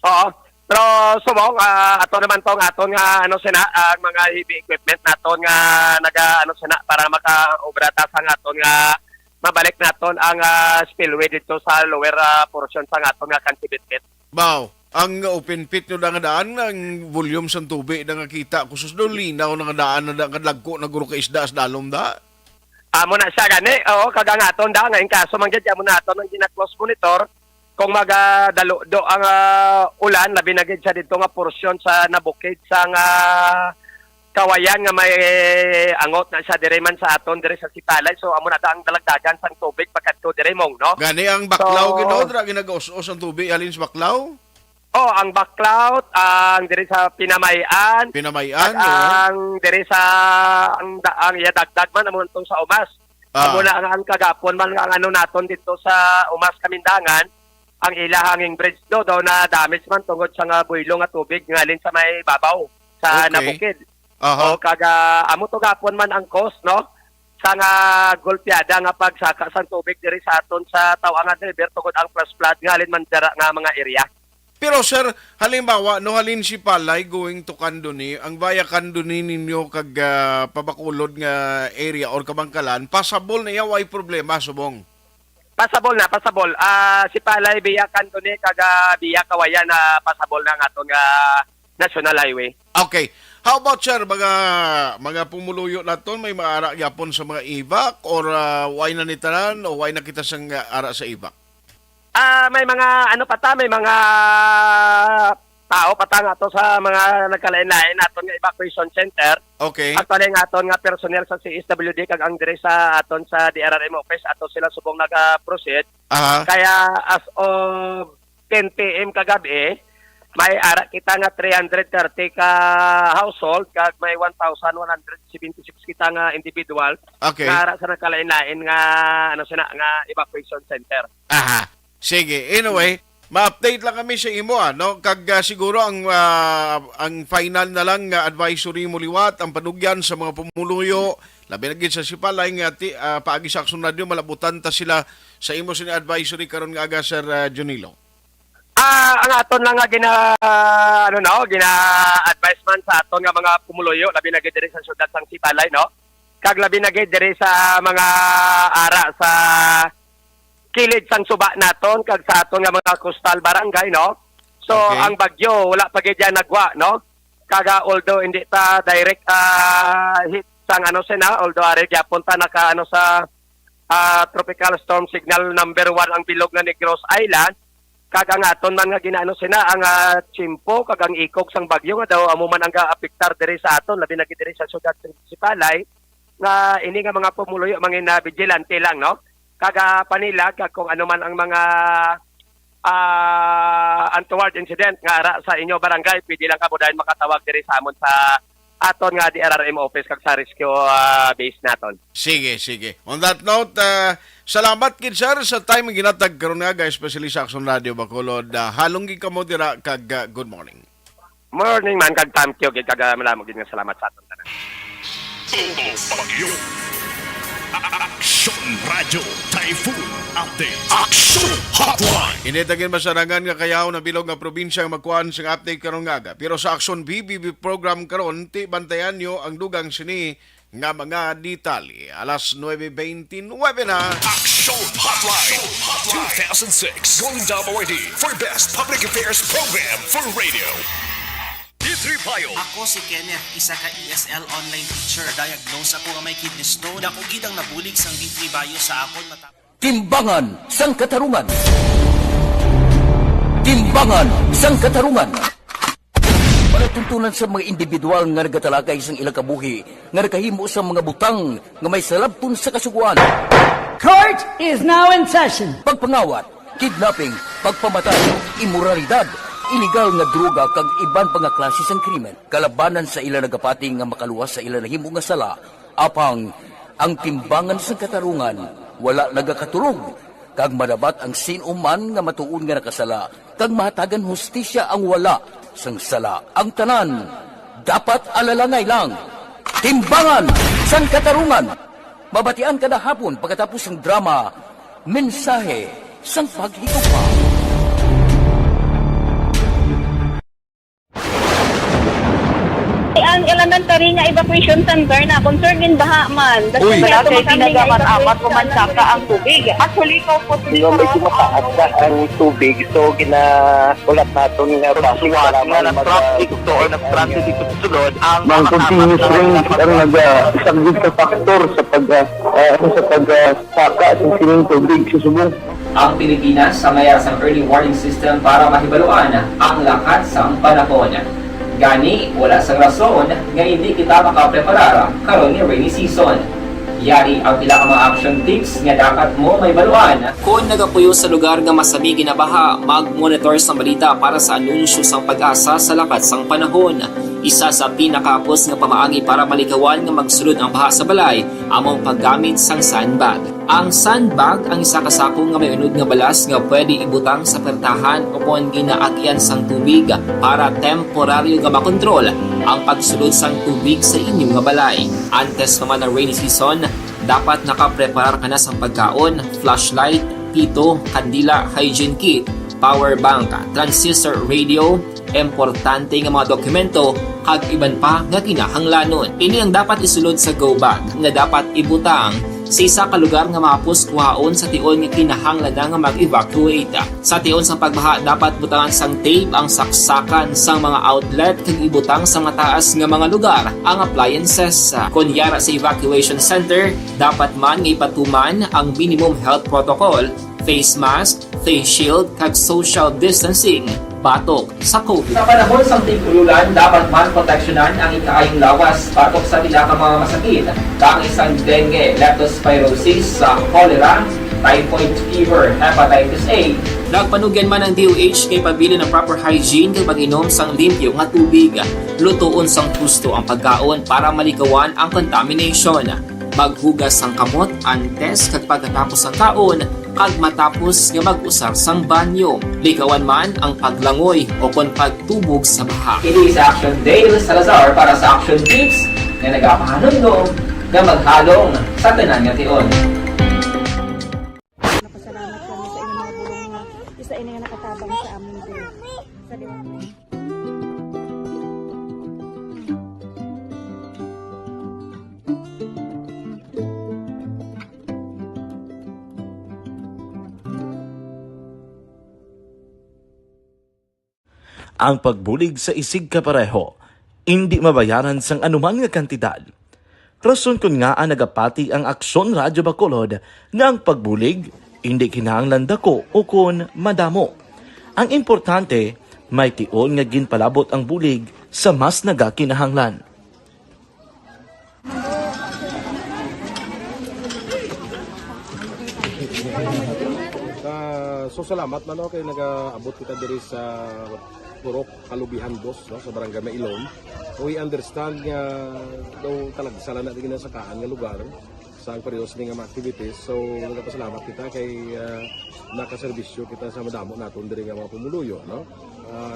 Oo. Pero subong ato naman tong aton nga ano sina mga heavy equipment naton nga naga ano sina para maka-obra ta sa aton nga mabalik naton ang spillway dito sa lower portion sa aton nga kansibit pit. Wow, ang open pit no nga daan ang volume sa tubig na nakita kusus do linaw nga daan na kadlagko na guro ka isda sa dalom da. Amo na siya gani. Oo, kag ang aton da nga in kaso man gid amo naton ang gina-close monitor kung magadalo do ang ulan labi na gid siya dito nga porsyon sa nabukid sa nga kawayan nga may angot na siya dire man sa aton dire sa Sipalay. So amo na ta ang dalagdagan sang tubig pagkadto dire mong, no? Gani ang baklaw ginodra ginagaus-us ang tubig alin sa baklaw? Oh, ang baklaw ang dire sa Pinamayan. Ang dire sa ang dagdag man amo tong sa Umas. Amo na ang kagapon man ang ano naton dito sa Umas Kamindangan. Ang ilahanging bridge daw na damage man tungod sa nga builo nga tubig ngalin sa may babaw sa nabukid. O kaga amo to gapon man ang cost, no? Sa nga golpeada nga pagsaka sa tubig diri sa aton sa Tawangan River tungod ang flash flood ngalin man dira nga mga area. Pero sir, halimbawa no halin si Palay going to Candoni, ang via Candoni ninyo kag pabakulod nga area or Kabangkalan, passable na yaw ay problema subong. Pasabol na, pasabol. Si Palay biya Candoni kaga biya Kawayan na pasabol na nga aton nga National Highway. Okay. How about sir, mga pumuluyo naton may maara gyapon sa mga evac or why na nitanan o why na kita sang ara sa evac? May mga may mga tao patang ato sa mga nagkalain-lain naton nga evacuation center. Okay. Actually nga aton nga personnel sa CSWD kag ang dire sa aton sa DRRM office ato sila subong naga-proceed. Kaya as of 10 PM kagabi, may ara kita nga 330 ka household kag may 1,176 kita nga individual. Okay. Nga ara sa nagkalain-lain nga nga evacuation center. Sige, anyway, ma-update lang kami sa imo no kag siguro ang final na lang advisory mo liwat ang panugyan sa mga pumuluyo labi na gid sa sipalay nga paagi sa Aksyon Radio malabutan ta sila sa imo sa advisory karon nga aga Sir Junilo. Ang aton lang nga gina-advise man sa aton nga mga pumuluyo labi na gid diri sa syudad sang Sipalay no. Kag labi na gid diri sa mga ara sa kilid sang suba naton kag sa aton nga mga coastal barangay no. So ang bagyo wala pa gid nagwa no. Kaga although hindi ta direct hit sang although ari gyapon ta naka sa tropical storm signal number 1 ang bilog na Negros Island. Kag ang aton man nga ginaano ang Chimpo kag ang ikog sang bagyo nga daw amo man ang ga-apektar diri sa aton labi na gid diri sa syudad sa Sipalay nga ini nga mga pumuluyo mga vigilante lang no. Kaga panilag kag kung ano man ang mga untoward incident nga ara sa inyo barangay pwede lang kamo dahil makatawag diri sa amon sa aton nga DRRM office kag sa rescue base naton. Sige. On that note, salamat gid sir sa time nga ginatag karon nga especially sa Aksyon Radio Bacolod. Halong gid kamo dira kag good morning. Morning man kag thank you gid kag malamo gid nga salamat sa aton tanan. Aksyon Radio Typhoon Update. Aksyon Hotline. Initagin masarangan nga kayaw na bilog nga probinsya ang magkuhan sa update karon nga aga. Pero sa Aksyon BBB program karon ti bantayan nyo ang dugang sini nga mga detalye. Alas 9:29 na. Aksyon Hotline 2006 Golden Dome Award for Best Public Affairs Program for Radio. Ako si Kenneth, isa ka ESL online teacher. Diagnose ako nga may kidney stone. Ako gidang nabulig sang D3 Bio sa akon mata. Timbangan sang katarungan. Timbangan sang katarungan. Panatuntunan sa mga individual nga nagatalakay sang ilang kabuhi nga nakahimo sa mga butang nga may salabton sa kasuguan. Court is now in session. Pagpangawat, kidnapping, pagpamatay, immoralidad, illegal nga droga kag iban pa nga klase sang krimen kalabanan sa ila nagapating nga makaluwas sa ila nahimo nga sala apang ang timbangan sang katarungan wala nagakatulog kag madabat ang sinuman nga matuon nga nakasala kag mahatagan hustisya ang wala sang sala ang tanan dapat alalangay lang timbangan sang katarungan mabatian kada hapon pagkatapos ng drama mensahe sang paghigugma. Ang elementary nga evacuation center na concern din baha man. Uy, kaya pinagamat-amat kumansaka ang tubig. Actually, ko po medyo mataas na ang tubig. So, ulat natin nga pasuwat nga ng traffic to or nag-traffic dito sulod. Ang continuous ring ang nag-isang sa factor sa pagsaka at sining tubig sa subong. Ang Pilipinas sa mayas ang early warning system para mahibaluan ang lakat sa panahon. Gani, wala sang rason nga hindi kita makapreparar karon ni rainy season. Yari ang pila ka mga action tips nga dapat mo may baluan. Kung nagapuyo sa lugar nga masabi ginabaha, mag-monitor sa balita para sa anunsyo sang pag-asa sa lakat sang panahon. Isa sa pinakapos nga pamaagi para malikawan nga magsulod ang baha sa balay, among paggamit sang sandbag. Ang sandbag ang isa ka sako nga may unod nga balas nga pwede ibutang sa pertahan upon ginaagyan sang tubig para temporaryo nga makontrol ang pagsulod sang tubig sa inyong nga balay. Antes naman ng rainy season, dapat nakapreparar ka na sang pagkaon, flashlight, pito, kandila, hygiene kit, power bank, transistor radio, importante nga mga dokumento kag iban pa nga kinahanglanon. Ini ang dapat isulod sa go bag nga dapat ibutang sa isa ka lugar nga mapus kuhaon sa tion nga kinahanglan nga mag-evacuate. Sa tion sa pagbaha dapat butangan sang tape ang saksakan sang mga outlet kag ibutang sa mga taas nga mga lugar ang appliances. Kunyara sa evacuation center, dapat man nga ipatuman ang minimum health protocol, face mask, face shield kag social distancing batok sa COVID. Sa panahon sa tig-ululan, dapat man proteksyonan ang ikaayong lawas batok sa pila ka mga masakit, kang isang dengue, leptospirosis, cholera, typhoid fever, hepatitis A. Nagpanugyan man ang DOH kay pabili ng proper hygiene kay pag-inom sang limpyo nga tubig. Lutuon sang husto ang pagkaon para malikawan ang contamination. Maghugas sang kamot antes kag pagkatapos ang kaon kag matapos nga mag-usar sang banyo. Likawan man ang paglangoy o kon pagtubog sa baha. Kini sa Action Dale Salazar para sa Action Tips nga nagapahanundong nga maghalong sa tanan nga tion. Napasalamat kami sa inyong mga bulong nga isa ini nga nakatabang sa amin din. Sa Ang pagbulig sa isig kapareho, hindi mabayaran sang anuman nga kantidad. Rason kun nga ang nagapati ang Aksyon Radyo Bacolod nga ang pagbulig, hindi kinahanglan dako o kun madamo. Ang importante, may tion nga ginpalabot ang bulig sa mas nagakinahanglan. So salamat man kay nagaabot kita diri sa Purok Kalubihan 2 no, sa Barangay Mailom. We understand nga daw talaga sala na din sa kaan nga lugar sa parehas ning mga activities. So nagapasalamat kita kay nakaserbisyo kita sa madamo naton diri nga mga pumuluyo no.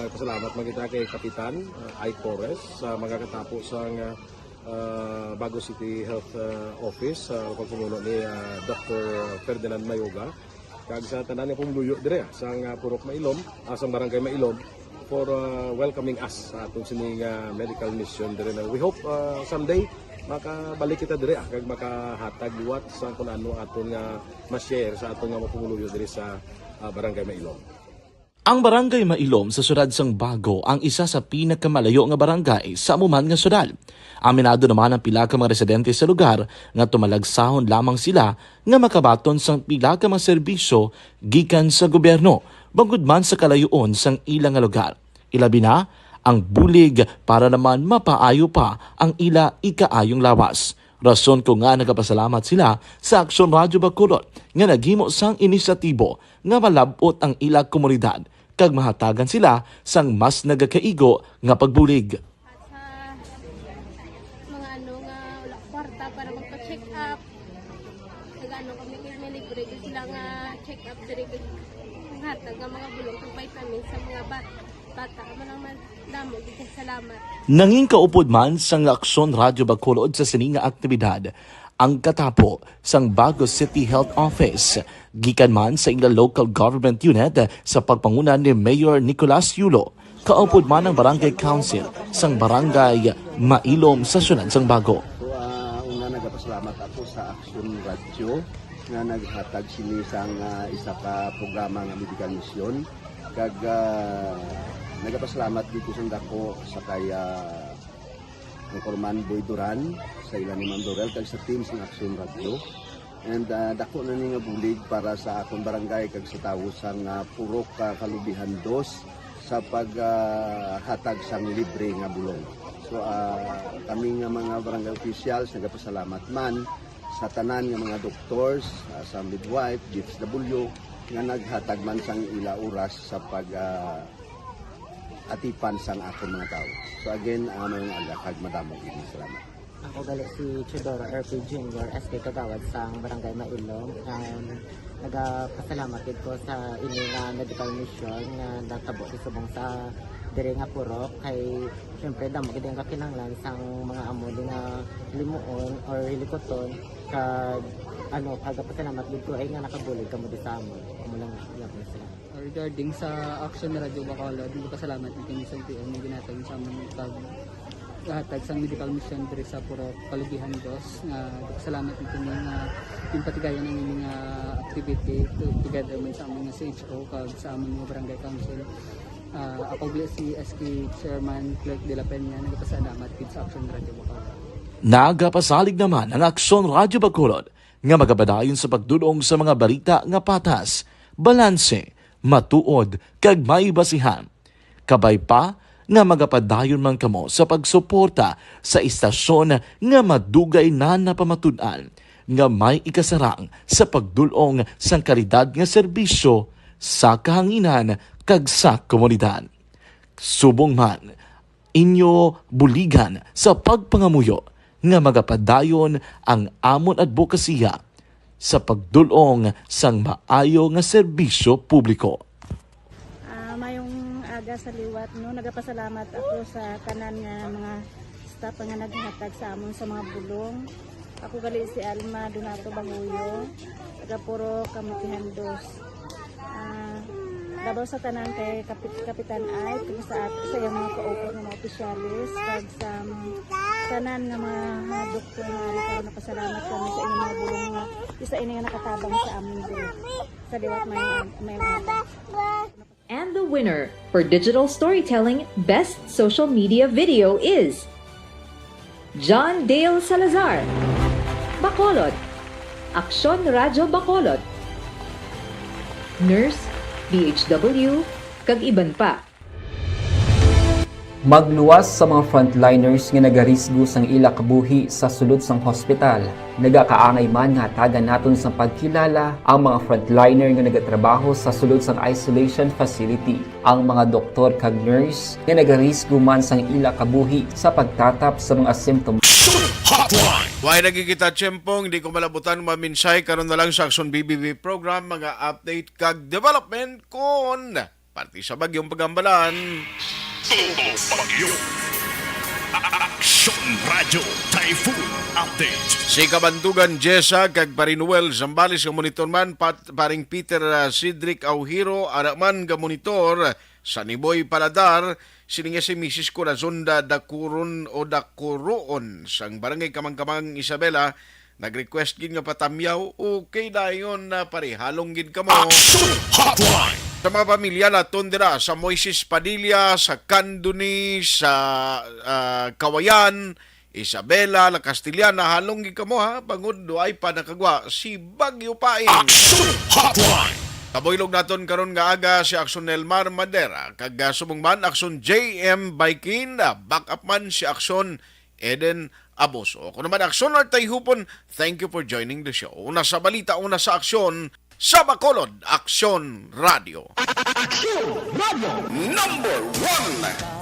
Pasalamat man kita kay Kapitan I. Torres sa magkakatapo sa Bago City Health Office sa pagpumuno ni Dr. Ferdinand Mayoga kag sa tanan nga pumuluyo dire sa Purok Mailom, sa Barangay Mailom for welcoming us sa atong sining medical mission dire. We hope someday makabalik kita dire kag makahatag liwat sa kung ano aton nga ma-share sa atong nga mapumuluyo dire sa Barangay Mailom. Ang Barangay Mailom sa siyudad sang Bago ang isa sa pinakamalayo nga barangay sa amuman nga siyudad. Aminado naman ang pila ka mga residente sa lugar nga tumalagsahon lamang sila nga makabaton sang pila ka mga serbisyo gikan sa gobyerno bangod man sa kalayoon sang ilang nga lugar. Ilabi na ang bulig para naman mapaayo pa ang ila ikaayong lawas. Rason ko nga nagapasalamat sila sa Aksyon Radyo Bacolod nga naghimo sang inisyatibo nga malabot ang ila komunidad kag mahatagan sila sang mas nagakaigo nga pagbulig. Mga ano nga wala kwarta para magpa-check up. Kag ano kami libre sila nga check up diri hatag nga mga bulong kag vitamin sa mga bata mo naman damo gid salamat. Nanging kaupod man sang Aksyon Radyo Bacolod sa sining nga aktibidad ang katapo sang Bago City Health Office gikan man sa ilang local government unit sa pagpanguna ni Mayor Nicolas Yulo. Kaupod man ang Barangay Council sang Barangay Mailom sa siyudad sang Bago. So una nagapasalamat ako sa Aksyon Radyo nga naghatag sini sang isa ka programa nga medical mission kag nagapasalamat dito sa dako sa kaya ang Corman Boy Duran sa ilan ni Ma'am Dorel kag sa team sa Aksyon Radyo and dako na ni nga bulig para sa akong barangay kag sa tawo sang Purok Kalubihan 2 sa paghatag sang libre nga bulong. So kami nga mga barangay officials nagapasalamat man sa tanan nga mga doctors, sa midwife, DFW nga naghatag man sang ila oras sa pag atipan sang akong mga tao. So again, may agakag madamo ini salamat. Ako gali si Chidoro RP Jr. SK Kagawad sang Barangay Mailom. Nagapasalamat ko sa ini nga medical mission nga natabo sa subong sa diri nga Purok kay syempre damo gid ang kakinahanglan sang mga amo nga limuon or hilikoton kag ano pagapasalamat gid ko ay nga nakabulig kamo di sa amon. Amo lang gyapon sila. Regarding sa Aksyon Radyo Bacolod, pasalamat din sa PN nga ginatag sa amon pag hatag sa medical mission diri sa Purok Kalubihan Dos nga salamat nito nga yung patigayan ng mga activity together man sa among CHO kag sa among mga barangay council. Ako si SK Chairman Clerk de la Peña nagpasalamat kid sa Action Radio Bacolod. Nagapasalig naman ang Aksyon Radio Bacolod nga magabadayon sa pagdulong sa mga balita nga patas, balanse, matuod, kag may basihan. Kabay pa nga magapadayon man kamo sa pagsuporta sa istasyon nga madugay na napamatud-an nga may ikasarang sa pagdulong sang kalidad nga serbisyo sa kahanginan kag sa komunidad. Subong man inyo buligan sa pagpangamuyo nga magapadayon ang amon advokasya sa pagdulong sang maayo nga serbisyo publiko. Mayong aga sa liwat, no, nagapasalamat ako sa tanan nga mga staff nga naghatag sa amon sa mga bulong. Ako gali si Alma Donato Banguyo, taga Puro Kamutihan Dos. Labaw sa tanan kay Kapitan Ay, kung sa iyang mga kaupo ng mga opisyalis, kag sa tanan nga mga doktor nga rin napasalamat kami sa inyong mga bulong nga isa ini nga nakatabang sa amin din. Sa liwat may aga. And the winner for Digital Storytelling Best Social Media Video is John Dale Salazar, Bacolod, Aksyon Radio Bacolod, Nurse, DHW, kag iban pa. Magluwas sa mga frontliners nga nagarisgo sang ila kabuhi sa sulod sang hospital. Nagakaangay man nga hatagan naton sa pagkilala ang mga frontliner nga nagatrabaho sa sulod sang isolation facility. Ang mga doktor kag nurse nga nagarisgo man sang ila kabuhi sa pagtatap sa mga symptoms. Why nagkikita Tsempong, di ko malabutan maminsay karon na lang sa Action BBB program, mga update kag development kon party sa bagyong pagambalan. Bagyo. Action Radio Typhoon Update. Si Kabantugan Jessa kag Parinuel Zambales nga monitor man paring Peter Cedric Auhiro araman nga monitor sa Niboy Paladar sininga si Mrs. Corazonda Dacuron o Dacuroon sang barangay Kamangkamang Isabela nag-request gid nga patamyaw okay dayon na parehalong gid kamo. Action Hotline. Sa mga pamilya naton dira sa Moises Padilla, sa Candoni, sa Kawayan, Isabela, La Castillana, halong gid kamo ha, bangod doay pa nakagwa si Bagyo Paing. Action Hotline. Kaboylog naton karon nga aga si Action Elmar Madera, kag subong man Action JM Baikin, backup man si Action Eden Aboso. Kung naman Action Artay Hupon, thank you for joining the show. Una sa balita, una sa aksyon, sa Bacolod, Action Radio. Action Radio #1.